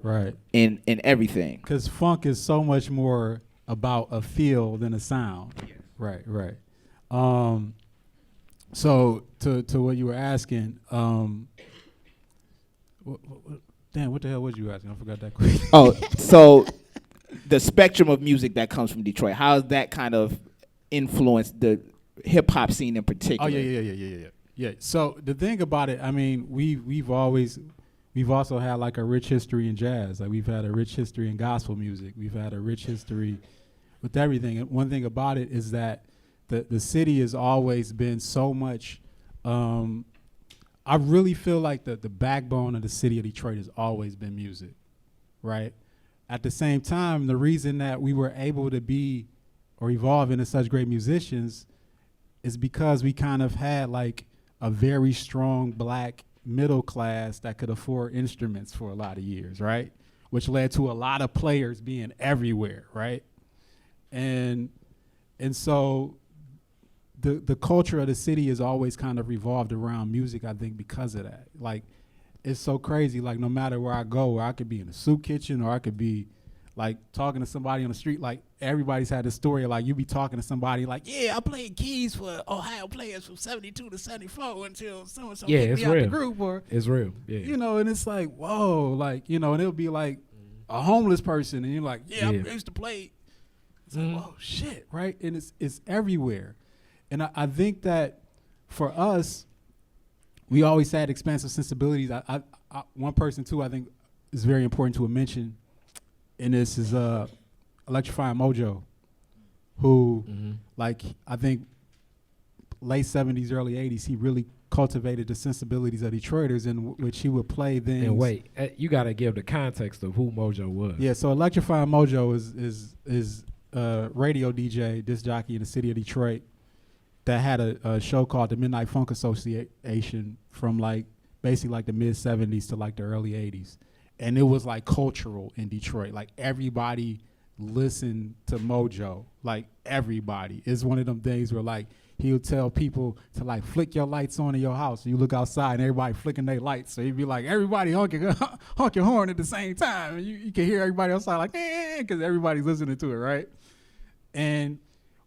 in everything. Because funk is so much more about a feel than a sound. Yeah. Right. So to what you were asking, what the hell was you asking? I forgot that question. Oh, so the spectrum of music that comes from Detroit, how has that kind of influenced the hip hop scene in particular? Oh yeah. So the thing about it, I mean, we've also had like a rich history in jazz. Like we've had a rich history in gospel music. We've had a rich history with everything. And one thing about it is that the city has always been so much. I really feel like the backbone of the city of Detroit has always been music, right? At the same time, the reason that we were able to be or evolve into such great musicians is because we kind of had like a very strong black middle class that could afford instruments for a lot of years, right? Which led to a lot of players being everywhere, right? And so the culture of the city has always kind of revolved around music, I think, because of that. Like, it's so crazy. Like, no matter where I go, where I could be in a soup kitchen or I could be like talking to somebody on the street, like everybody's had this story. Like you be talking to somebody, like, yeah, I played keys for Ohio players from 72 to 74 until so and so kicked me out the group, or it's real, yeah. You know, and it's like, whoa, like, you know, and it'll be like a homeless person, and you're like, yeah. I used to play. It's like, whoa, shit, right? And it's everywhere, and I think that for us, we always had expansive sensibilities. I one person too, I think is very important to mention. And this is Electrifying Mojo, who, like, I think late 70s, early 80s, he really cultivated the sensibilities of Detroiters, in which he would play things. And wait, you got to give the context of who Mojo was. Yeah, so Electrifying Mojo is a radio DJ, disc jockey in the city of Detroit that had a show called the Midnight Funk Association from, like, basically like the mid 70s to like the early 80s. And it was like cultural in Detroit. Like everybody listened to Mojo. Like everybody. It's one of them things where like he would tell people to like flick your lights on in your house. And you look outside and everybody flicking their lights. So he'd be like, everybody honk your horn at the same time. And you can hear everybody outside like, because everybody's listening to it, right? And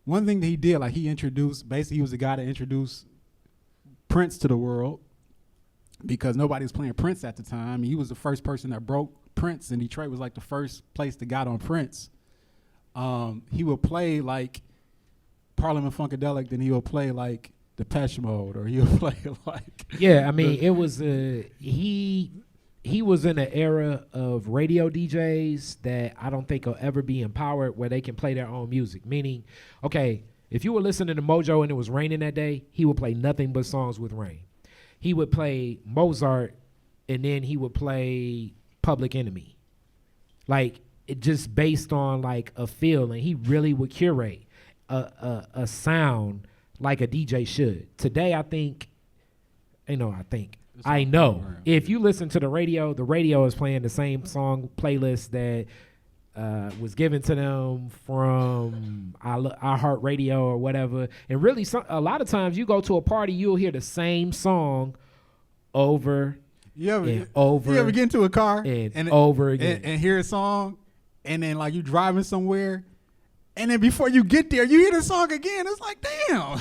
one thing that he did, like he introduced, basically he was the guy that introduced Prince to the world. Because nobody was playing Prince at the time. He was the first person that broke Prince, and Detroit was like the first place that got on Prince. He would play like Parliament Funkadelic, then he would play like Depeche Mode, or he would play like. Yeah, I mean, it was he was in an era of radio DJs that I don't think will ever be empowered where they can play their own music. Meaning, okay, if you were listening to Mojo and it was raining that day, he would play nothing but songs with rain. He would play Mozart, and then he would play Public Enemy. Like, it just based on, like, a feel, and he really would curate a sound like a DJ should. Today, I know, if you listen to the radio is playing the same song playlist that was given to them from iHeartRadio or whatever. And really, a lot of times you go to a party, you'll hear the same song over and over. You ever get into a car and over again and hear a song, and then like you driving somewhere, and then before you get there, you hear the song again. It's like, damn.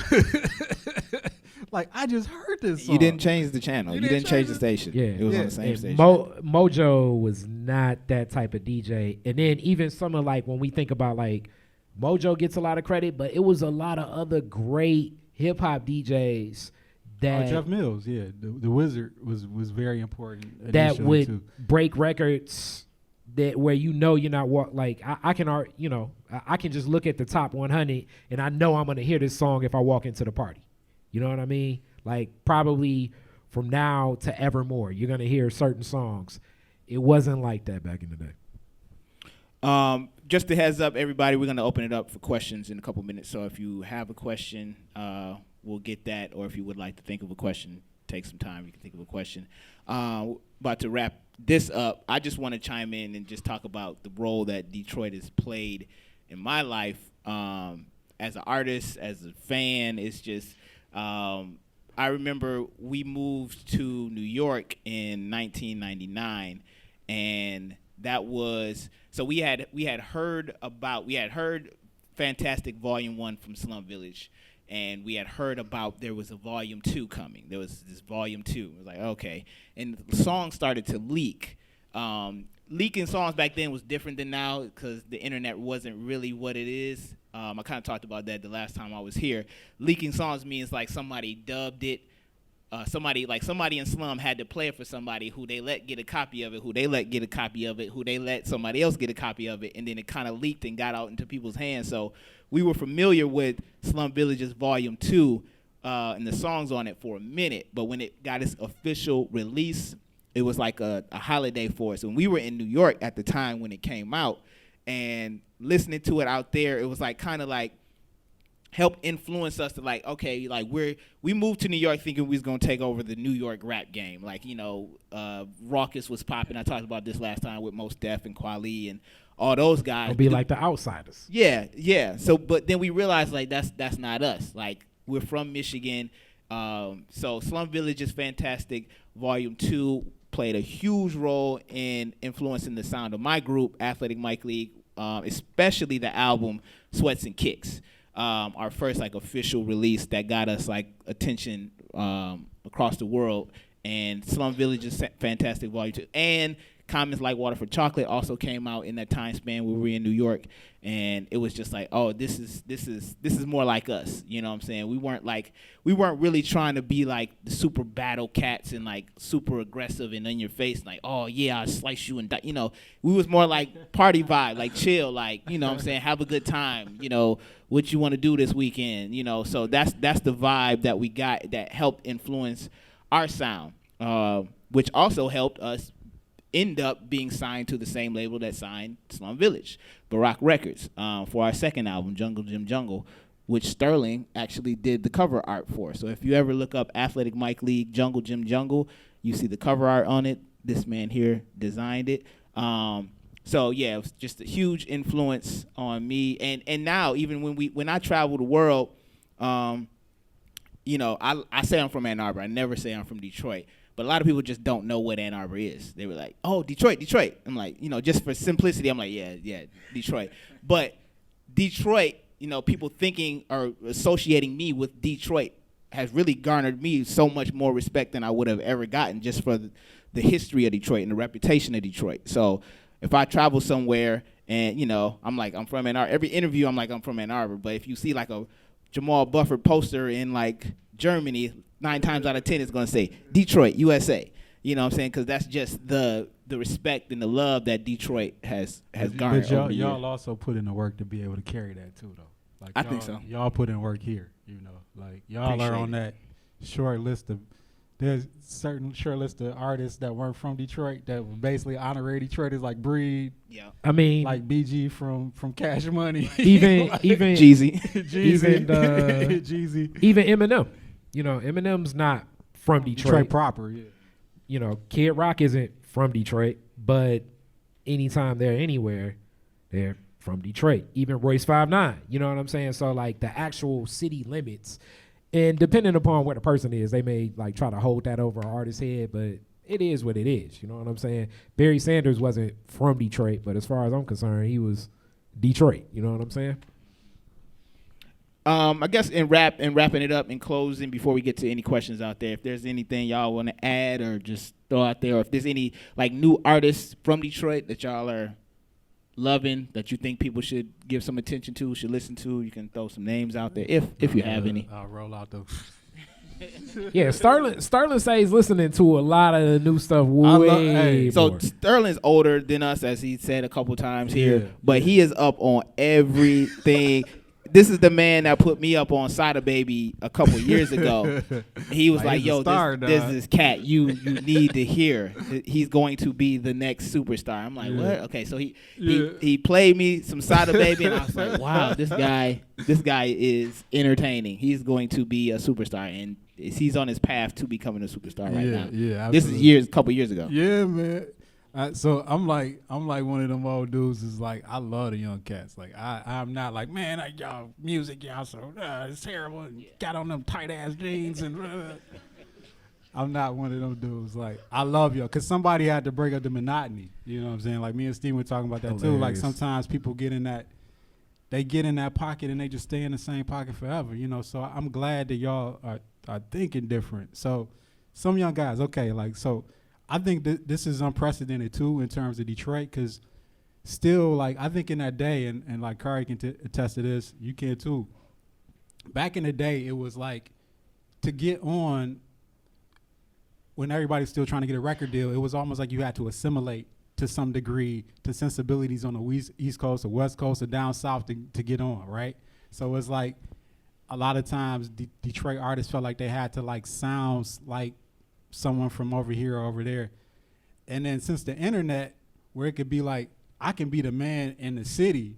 Like, I just heard this song. You didn't change the channel. You didn't change the station. Yeah. It was on the same station. Mojo was not that type of DJ. And then even some of, like, when we think about, like, Mojo gets a lot of credit, but it was a lot of other great hip-hop DJs that... Jeff Mills, yeah. The Wizard was very important. That would break records that where you're not I can just look at the top 100 and I know I'm going to hear this song if I walk into the party. You know what I mean? Like, probably from now to evermore, you're going to hear certain songs. It wasn't like that back in the day. Just a heads up, everybody, we're going to open it up for questions in a couple minutes. So if you have a question, we'll get that. Or if you would like to think of a question, take some time. You can think of a question. About to wrap this up, I just want to chime in and just talk about the role that Detroit has played in my life as an artist, as a fan. It's just... I remember we moved to New York in 1999, and that was so we had heard Fantastic Volume 1 from Slum Village, and we had heard about there was a Volume 2 coming. There was this Volume 2. It was like, okay, and the songs started to leak. Leaking songs back then was different than now because the internet wasn't really what it is. I kind of talked about that the last time I was here. Leaking songs means like somebody dubbed it. Somebody in Slum had to play it for somebody who they let get a copy of it, who they let get a copy of it, who they let somebody else get a copy of it, and then it kind of leaked and got out into people's hands. So we were familiar with Slum Village's Volume 2 and the songs on it for a minute, but when it got its official release, it was like a holiday for us. When we were in New York at the time when it came out, and listening to it out there, it was like kind of like helped influence us to like, okay, like we moved to New York thinking we was gonna take over the New York rap game. Like, Raucus was popping. I talked about this last time with Mos Def and Kweli and all those guys. It'll be like the Outsiders. Yeah. So, but then we realized like that's not us. Like, we're from Michigan. So Slum Village is fantastic. Volume 2 played a huge role in influencing the sound of my group, Athletic Mike League, especially the album Sweats and Kicks, our first like official release that got us like attention across the world. And Slum Village is fantastic, Volume 2, and Comments Like Water for Chocolate also came out in that time span where we were in New York, and it was just like, oh, this is more like us. You know what I'm saying? We weren't really trying to be like the super battle cats and like super aggressive and in your face, like, oh yeah, I'll slice you and die. You know, we was more like party vibe, like chill, like, you know what I'm saying, have a good time, you know, what you want to do this weekend, you know. So that's the vibe that we got that helped influence our sound, which also helped us end up being signed to the same label that signed Slum Village, Barack Records, for our second album, Jungle Jim Jungle, which Sterling actually did the cover art for. So if you ever look up Athletic Mike League Jungle Jim Jungle, you see the cover art on it. This man here designed it. So yeah, it was just a huge influence on me. And now even when I travel the world, you know, I say I'm from Ann Arbor. I never say I'm from Detroit. But a lot of people just don't know what Ann Arbor is. They were like, oh, Detroit. I'm like, you know, just for simplicity, I'm like, yeah, Detroit. But Detroit, you know, people thinking or associating me with Detroit has really garnered me so much more respect than I would have ever gotten just for the history of Detroit and the reputation of Detroit. So if I travel somewhere and, you know, I'm like, I'm from Ann Arbor. Every interview, I'm like, I'm from Ann Arbor. But if you see like a Jamal Buffer poster in like Germany, 9 times out of 10 it's going to say Detroit, USA. You know what I'm saying? Because that's just the respect and the love that Detroit has garnered. But y'all also put in the work to be able to carry that too, though. Like I think so. Y'all put in work here, you know. Like y'all are on that short list of. There's certain short list of artists that weren't from Detroit that were basically honorary Detroiters, like Breed. Yeah. I mean, like BG from Cash Money. even like Jeezy, Jeezy, even Eminem. You know, Eminem's not from Detroit proper. Yeah. You know, Kid Rock isn't from Detroit, but anytime they're anywhere, they're from Detroit. Even Royce 5'9", you know what I'm saying? So like the actual city limits, and depending upon what the person is, they may like try to hold that over an artist's head, but it is what it is. You know what I'm saying? Barry Sanders wasn't from Detroit, but as far as I'm concerned, he was Detroit. You know what I'm saying? I guess in wrapping it up and closing before we get to any questions out there, if there's anything y'all want to add or just throw out there, or if there's any like new artists from Detroit that y'all are loving that you think people should give some attention to, should listen to, you can throw some names out there if you have any. I'll roll out those. Yeah, Sterling says listening to a lot of the new stuff way So more. Sterling's older than us, as he said a couple times here, but he is up on everything. This is the man that put me up on Cider Baby a couple years ago. He was like, yo, this cat you need to hear. He's going to be the next superstar. I'm like, what? Okay, so he played me some Cider Baby, and I was like, wow, this guy is entertaining. He's going to be a superstar, and he's on his path to becoming a superstar right now. Yeah, this is a couple years ago. Yeah, man. So I'm like one of them old dudes is like, I love the young cats. Like I'm not like, man, y'all music, y'all so it's terrible. And got on them tight ass jeans and I'm not one of them dudes. Like I love y'all because somebody had to break up the monotony. You know what I'm saying? Like me and Steve were talking about that too. Like sometimes people get in that pocket and they just stay in the same pocket forever. You know, so I'm glad that y'all are thinking different. So some young guys, okay, like so. I think this is unprecedented too in terms of Detroit, because still, like I think in that day, and like Khary can attest to this, you can too. Back in the day, it was like to get on when everybody's still trying to get a record deal. It was almost like you had to assimilate to some degree to sensibilities on the East Coast or West Coast or down south to get on, right? So it's like a lot of times Detroit artists felt like they had to like sounds like someone from over here or over there. And then since the internet, where it could be like, I can be the man in the city,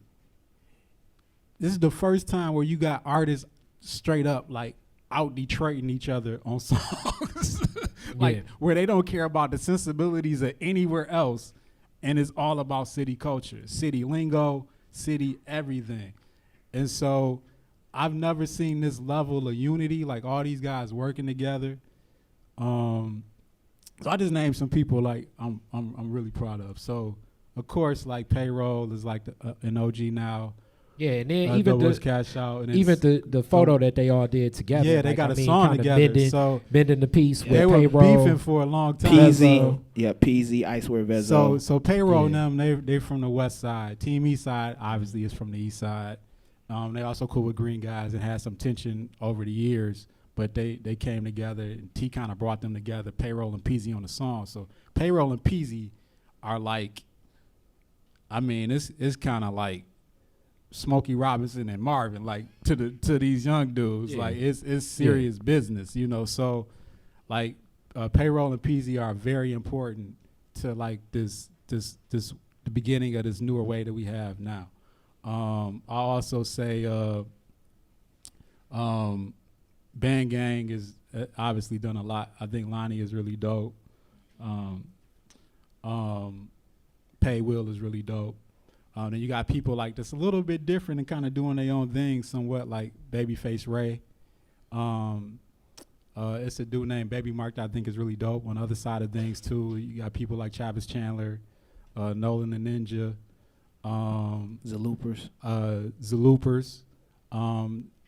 this is the first time where you got artists straight up like out Detroiting each other on songs. Like where they don't care about the sensibilities of anywhere else, and it's all about city culture, city lingo, city everything. And so I've never seen this level of unity, like all these guys working together. So I just named some people like I'm really proud of. So of course, like Payroll is like an OG now. Yeah, and then even the Cash Out, and even the photo that they all did together. Yeah, they got a song together. So bending the piece with they were Payroll. beefing for a long time. Peezy, Peezy, Icewear Vezo. So Payroll and them, they from the West Side. Team East Side obviously is from the East Side. They also cool with Green Guys and had some tension over the years, but they came together. And T kind of brought them together. Payroll and Peezy on the song. So Payroll and Peezy are like, I mean, it's kind of like Smokey Robinson and Marvin, like to these young dudes. Like it's serious business, you know. So like Payroll and Peezy are very important to like this the beginning of this newer way that we have now. I'll also say Band Gang is obviously done a lot. I think Lonnie is really dope. Pay Will is really dope. Then you got people like that's a little bit different and kind of doing their own thing somewhat, like Babyface Ray. It's a dude named Baby Mark that I think is really dope. On the other side of things too, you got people like Travis Chandler, Nolan the Ninja, Zaloopers.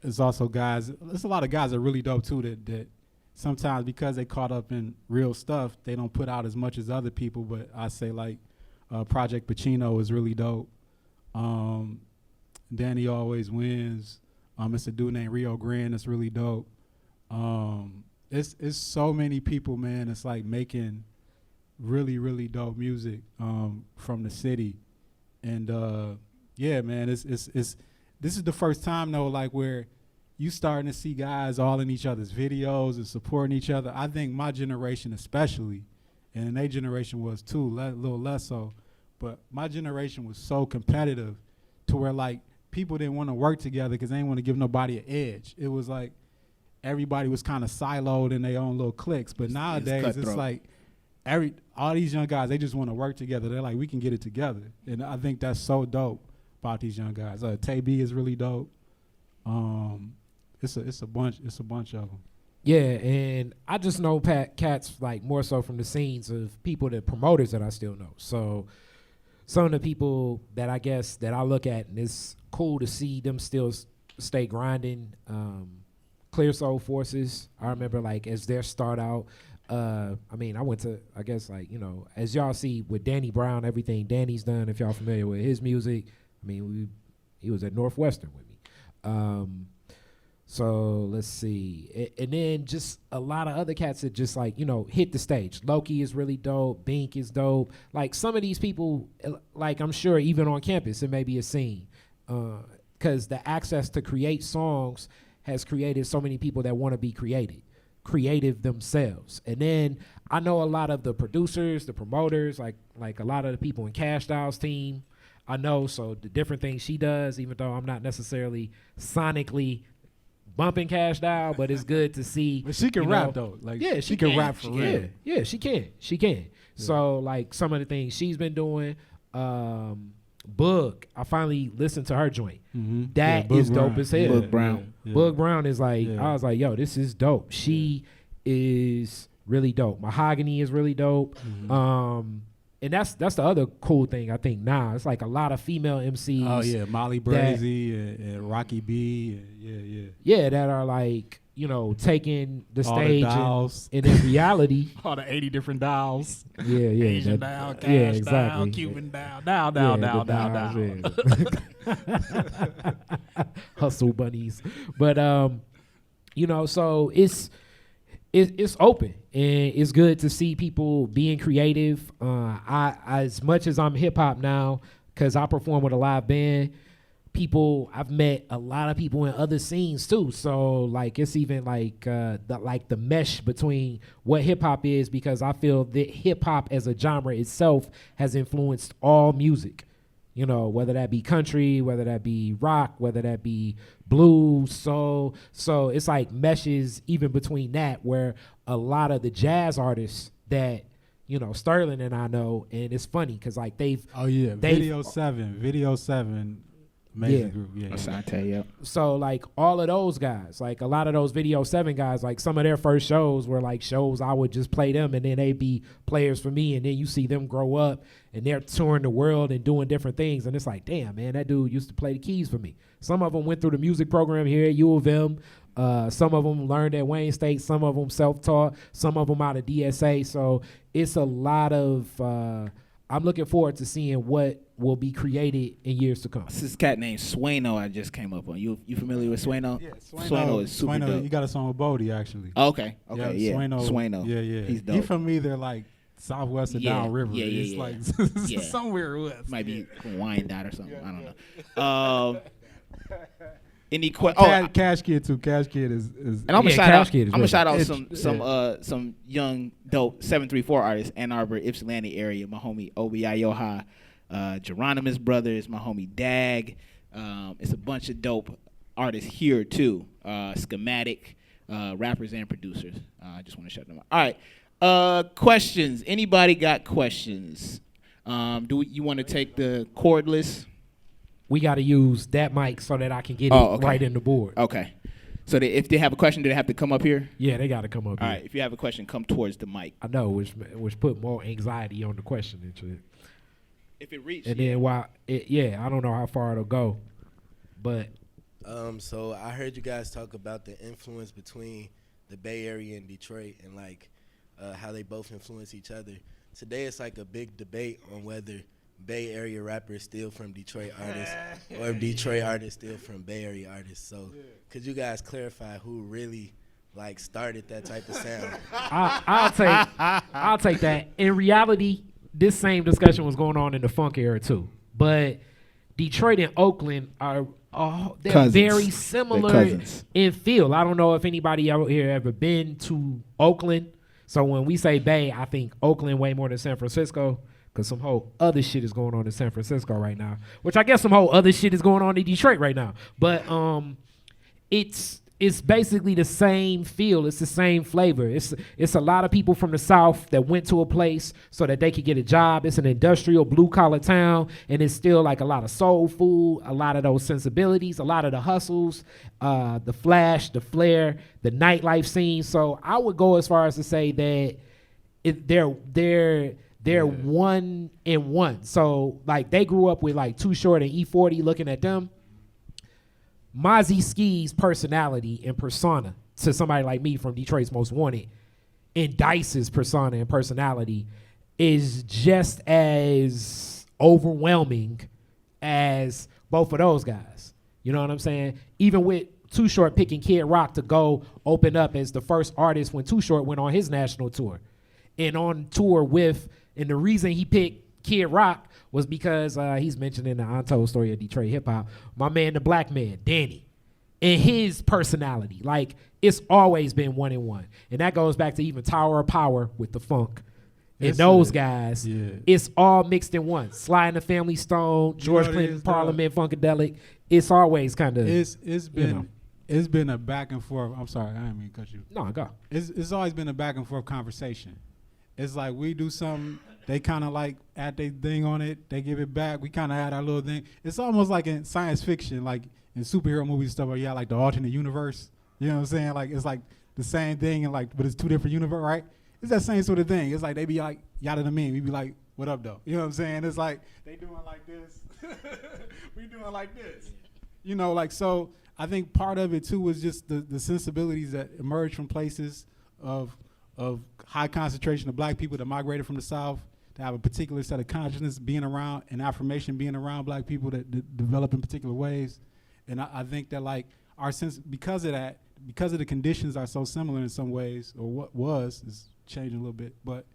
There's also guys, there's a lot of guys that are really dope too that sometimes because they caught up in real stuff, they don't put out as much as other people, but I say like Project Pacino is really dope. Danny Always Wins. It's a dude named Rio Grande that's really dope. It's so many people, man. It's like making really, really dope music from the city. And yeah, man, this is the first time though, like where you starting to see guys all in each other's videos and supporting each other. I think my generation especially, and their generation was too, a little less so, but my generation was so competitive to where like people didn't want to work together because they didn't want to give nobody an edge. It was like everybody was kind of siloed in their own little cliques. But nowadays it's like all these young guys, they just want to work together. They're like, we can get it together. And I think that's so dope about these young guys. Tay B is really dope. It's a bunch of them. Yeah, and I just know cats like more so from the scenes of people, the promoters that I still know. So some of the people that I guess that I look at, and it's cool to see them still stay grinding. Clear Soul Forces, I remember like as their start out, I mean, I went to, I guess like, you know, as y'all see with Danny Brown, everything Danny's done, if y'all familiar with his music, I mean, he was at Northwestern with me. So let's see. And then just a lot of other cats that just like, you know, hit the stage. Loki is really dope. Bink is dope. Like some of these people, like I'm sure even on campus, it may be a scene. Because the access to create songs has created so many people that want to be creative themselves. And then I know a lot of the producers, the promoters, like a lot of the people in Cash Doll's team, I know. So the different things she does, even though I'm not necessarily sonically bumping Cash Doll, but it's good to see. But she can rap though. Like yeah, she can rap for real. Yeah, she can. Yeah. So like some of the things she's been doing, Bug, I finally listened to her joint. Mm-hmm. That is dope as hell. Bugg Brown. Yeah. Bugg Brown is like, I was like, yo, this is dope. She is really dope. Mahogany is really dope. Mm-hmm. And that's the other cool thing I think now. It's like a lot of female MCs. Oh yeah, Molly Brazy and Rocky B. Yeah, that are like, you know, taking the all stage and in reality. All the 80 different dials. Yeah. Asian dial, cash dial, Cuban dial, dial. Hustle bunnies. But you know, so it's open and it's good to see people being creative. I as much as I'm hip hop now, because I perform with a live band, I've met a lot of people in other scenes too. So like it's even like the mesh between what hip hop is, because I feel that hip hop as a genre itself has influenced all music. You know, whether that be country, whether that be rock, whether that be blues, soul. So it's like meshes even between that, where a lot of the jazz artists that, you know, Sterling and I know, and it's funny because like they've Video 7 Amazing group. Yeah. Asante, yep. So like all of those guys, like a lot of those Video 7 guys, like some of their first shows were like shows I would just play them and then they'd be players for me, and then you see them grow up and they're touring the world and doing different things, and it's like, damn, man, that dude used to play the keys for me. Some of them went through the music program here at U of M. Some of them learned at Wayne State, some of them self-taught, some of them out of DSA. So it's a lot of I'm looking forward to seeing what will be created in years to come. This cat named Swano I just came up on. You familiar with Swano? Yeah, Swano is super dope. You got a song with Boldy, actually. Oh, okay, yeah. Swano. Yeah. He's dope. He from either like southwest or downriver. Yeah. It's like somewhere west. Might be from Wyandotte or something. I don't know. Any questions? Cash Kid too. Cash Kid is and I'm gonna shout out some young dope 734 artists, Ann Arbor, Ypsilanti area. My homie Obi Ayoha, Geronimus Brothers, my homie Dag. It's a bunch of dope artists here too. Schematic, rappers and producers. I just want to shout them out. All right. Questions. Anybody got questions? Do you want to take the cordless? We got to use that mic so that I can get it right in the board. Okay. So if they have a question, do they have to come up here? Yeah, they got to come up here. All right. If you have a question, come towards the mic. I know, which put more anxiety on the question into it. If it reaches. And then I don't know how far it'll go, but. So I heard you guys talk about the influence between the Bay Area and Detroit and like how they both influence each other. Today it's like a big debate on whether Bay Area rappers steal from Detroit artists or if Detroit artists steal from Bay Area artists. So could you guys clarify who really like started that type of sound? I'll take that. In reality, this same discussion was going on in the funk era too. But Detroit and Oakland are they're cousins. Very similar in feel. I don't know if anybody out here ever been to Oakland. So when we say Bay, I think Oakland way more than San Francisco. Because some whole other shit is going on in San Francisco right now, which I guess some whole other shit is going on in Detroit right now. But it's basically the same feel. It's the same flavor. It's a lot of people from the South that went to a place so that they could get a job. It's an industrial blue-collar town, and it's still like a lot of soul food, a lot of those sensibilities, a lot of the hustles, the flash, the flair, the nightlife scene. So I would go as far as to say that they're one in one. So like they grew up with like Too Short and E40 looking at them. Mozzie Ski's personality and persona to somebody like me from Detroit's Most Wanted, and Dice's persona and personality is just as overwhelming as both of those guys. You know what I'm saying? Even with Too Short picking Kid Rock to go open up as the first artist when Too Short went on his national tour. And on tour and the reason he picked Kid Rock was because he's mentioned in the Untold Story of Detroit Hip Hop, my man, the black man, Danny, and his personality. Like, it's always been one in one. And that goes back to even Tower of Power with the funk. And those guys, it's all mixed in one. Sly and the Family Stone, George Clinton, Parliament, Funkadelic. It's always kind of. It's been a back and forth. I'm sorry, I didn't mean to cut you. No, go. It's always been a back and forth conversation. It's like we do something, they kind of like add their thing on it, they give it back, we kind of add our little thing. It's almost like in science fiction, like in superhero movies and stuff where you have like the alternate universe. You know what I'm saying? Like it's like the same thing and like, but it's two different universe, right? It's that same sort of thing. It's like they be like, yada the mean. We be like, what up though? You know what I'm saying? It's like they doing like this, we doing like this. You know, like so. I think part of it too was just the sensibilities that emerged from places of high concentration of black people that migrated from the South, to have a particular set of consciousness being around and affirmation being around black people that develop in particular ways. And I think that like our sense, because of that, because of the conditions are so similar in some ways, or what was, is changing a little bit, but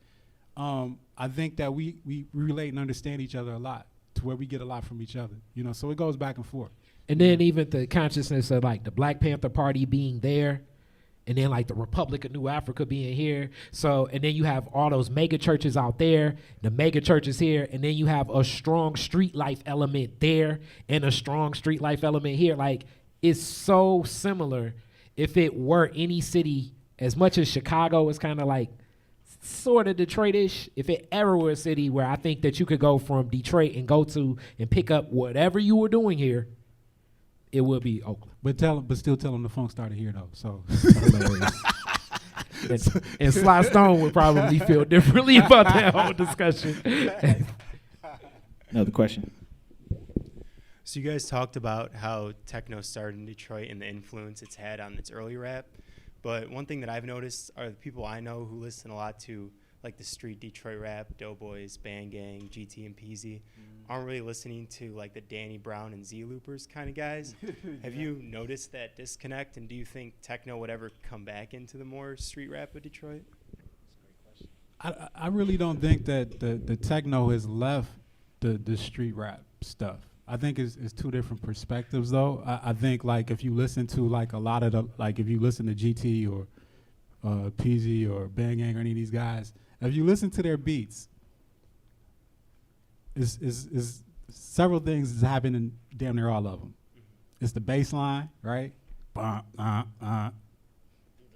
I think that we relate and understand each other a lot to where we get a lot from each other, you know, so it goes back and forth. And then even the consciousness of like the Black Panther Party being there, and then like the Republic of New Africa being here. So, and then you have all those mega churches out there, the mega churches here, and then you have a strong street life element there and a strong street life element here. Like, it's so similar. If it were any city, as much as Chicago is kind of like sort of Detroit-ish, if it ever were a city where I think that you could go from Detroit and go to and pick up whatever you were doing here it will be Oakland. But still tell them the funk started here though. So Hilarious. And Sly Stone would probably feel differently about that whole discussion. Another question. So you guys talked about how techno started in Detroit and the influence it's had on its early rap. But one thing that I've noticed are the people I know who listen a lot to like the street Detroit rap, Doughboys, Bang Gang, GT and Peezy, aren't really listening to like the Danny Brown and Z Loopers kind of guys. Have you noticed that disconnect, and do you think techno would ever come back into the more street rap of Detroit? I really don't think that the techno has left the street rap stuff. I think it's two different perspectives though. I think like if you listen to like a lot of the, like if you listen to GT or Peezy or Bang Gang or any of these guys, if you listen to their beats, is several things is happening damn near all of them. It's the bass line, right? Dun,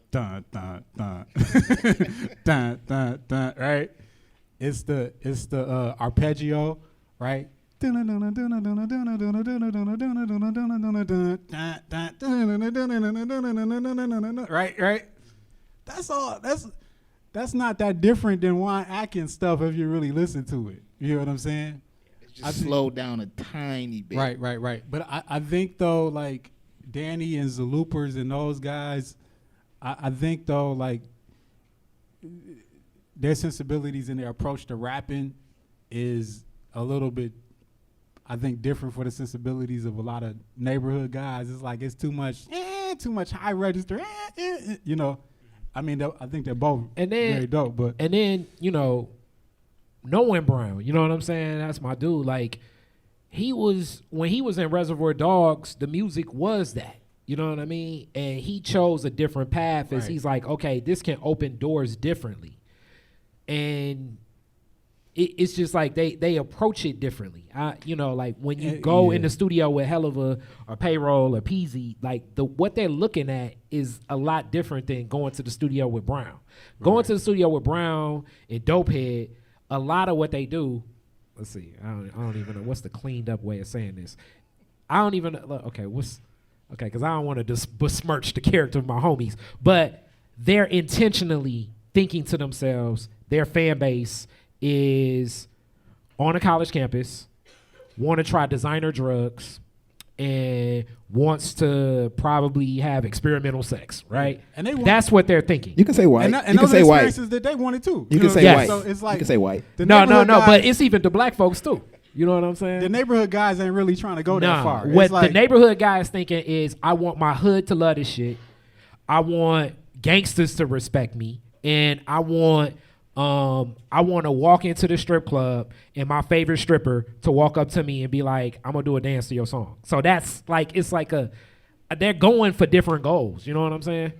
dun, dun. Dun, dun, dun, right? It's the arpeggio, right? Right? That's all. That's not that different than Juan Atkins stuff if you really listen to it. You know what I'm saying? It's just slowed down a tiny bit. Right. But I think though, like Danny and the Loopers and those guys, I think though, like their sensibilities and their approach to rapping is a little bit, I think, different for the sensibilities of a lot of neighborhood guys. It's like it's too much high register, you know. I mean, I think they're both very dope, but and then knowing Brown, you know what I'm saying? That's my dude. Like when he was in Reservoir Dogs, the music was that. You know what I mean? And he chose a different path as he's like, okay, this can open doors differently. And it's just like they approach it differently. Like when you go in the studio with hell of a Payroll or Peezy, like what they're looking at is a lot different than going to the studio with Brown. Going to the studio with Brown and Dopehead, a lot of what they do, let's see, I don't even know what's the cleaned up way of saying this. I don't even know, because I don't want to besmirch the character of my homies, but they're intentionally thinking to themselves, their fan base is on a college campus, want to try designer drugs, and wants to probably have experimental sex, right? And that's what they're thinking. You can say white. And you can say white. That they wanted too. You can say white. So it's like you can say white. No, but it's even the black folks too. You know what I'm saying? The neighborhood guys ain't really trying to go that far. What the neighborhood guy is thinking is, I want my hood to love this shit. I want gangsters to respect me, and I want to walk into the strip club and my favorite stripper to walk up to me and be like, I'm gonna do a dance to your song. So that's like, it's like they're going for different goals. You know what I'm saying?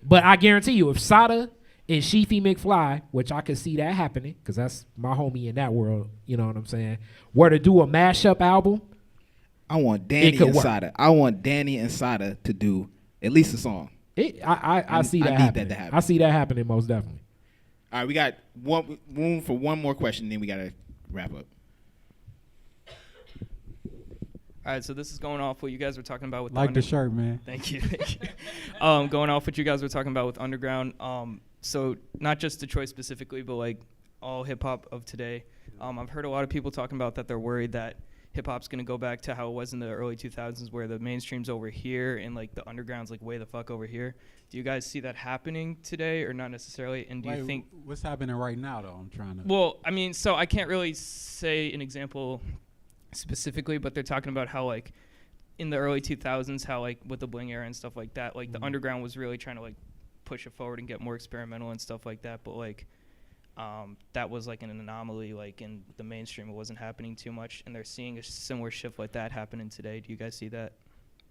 But I guarantee you, if Sada and Sheefy McFly, which I could see that happening, because that's my homie in that world, you know what I'm saying, were to do a mashup album, I want Danny and Sada. I want Danny and Sada to do at least a song. I see that happening. That to happen. I see that happening most definitely. All right, we got room for one more question, then we got to wrap up. All right, so this is going off what you guys were talking about with the shirt, man. Thank you. Going off what you guys were talking about with Underground. So not just Detroit specifically, but like all hip hop of today. I've heard a lot of people talking about that they're worried that hip hop's gonna go back to how it was in the early 2000s, where the mainstream's over here and like the underground's like way the fuck over here. Do you guys see that happening today, or not necessarily? And do you think what's happening right now though? I'm trying to. Well, I mean, so I can't really say an example specifically, but they're talking about how like in the early 2000s, how like with the bling era and stuff like that, like the underground was really trying to like push it forward and get more experimental and stuff like that, but like that was like an anomaly, like in the mainstream it wasn't happening too much, and they're seeing a similar shift like that happening today. Do you guys see that?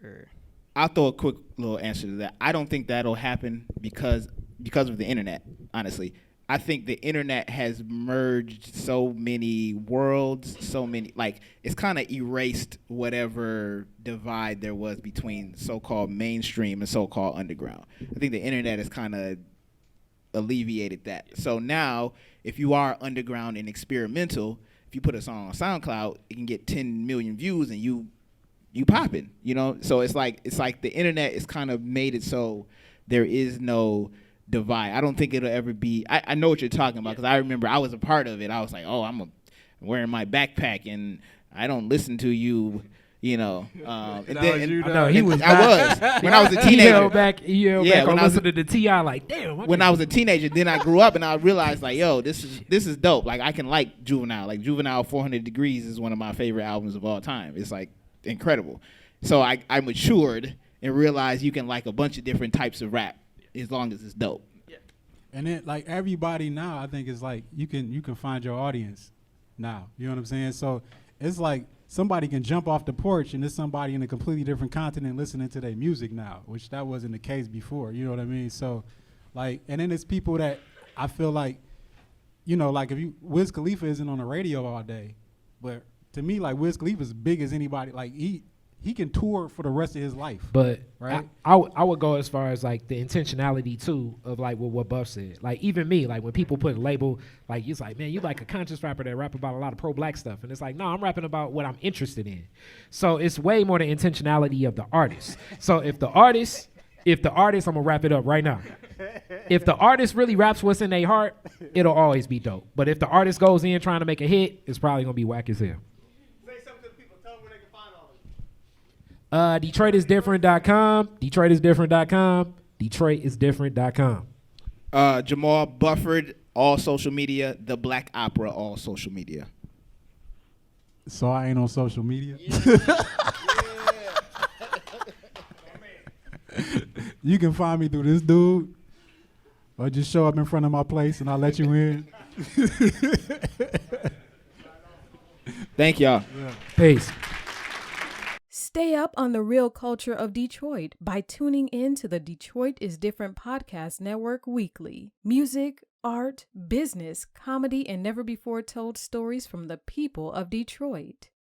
Or I'll throw a quick little answer to that. I don't think that'll happen because of the internet, honestly. I think the internet has merged so many worlds, like it's kind of erased whatever divide there was between so-called mainstream and so-called underground. I think the internet has kind of alleviated that. So now, if you are underground and experimental, if you put a song on SoundCloud, it can get 10 million views and you you popping, you know. So it's like the internet is kind of made it so there is no divide. I don't think it'll ever be. I know what you're talking about because I remember I was a part of it. I was like, oh, I'm wearing my backpack and I don't listen to you. You know, and then I know he was. I was when I was a teenager. He held back on listening to T.I. like, damn. When I was a teenager, then I grew up and I realized like, yo, this is dope. Like I can like Juvenile. Like Juvenile 400 Degrees is one of my favorite albums of all time. It's like incredible. So I matured and realized you can like a bunch of different types of rap as long as it's dope. Yeah. And then like everybody now, I think is like you can find your audience now. You know what I'm saying? So it's like. Somebody can jump off the porch and there's somebody in a completely different continent listening to their music now, which that wasn't the case before. You know what I mean? So, like, and then there's people that I feel like, you know, like if Wiz Khalifa isn't on the radio all day, but to me, like Wiz Khalifa is big as anybody. Like he can tour for the rest of his life. But right, I would go as far as like the intentionality too of like what Buff said. Like even me, like when people put a label, like it's like, man, you like a conscious rapper that rap about a lot of pro-black stuff, and it's like, no, I'm rapping about what I'm interested in. So it's way more the intentionality of the artist. So if the artist, I'm gonna wrap it up right now. If the artist really raps what's in their heart, it'll always be dope. But if the artist goes in trying to make a hit, it's probably gonna be whack as hell. DetroitisDifferent.com, DetroitisDifferent.com, DetroitisDifferent.com. Jamal Bufford, all social media. The Black Opera, all social media. So I ain't on social media? Yeah. You can find me through this dude, or just show up in front of my place and I'll let you in. Thank y'all. Yeah. Peace. Stay up on the real culture of Detroit by tuning in to the Detroit is Different podcast network weekly. Music, art, business, comedy, and never before told stories from the people of Detroit.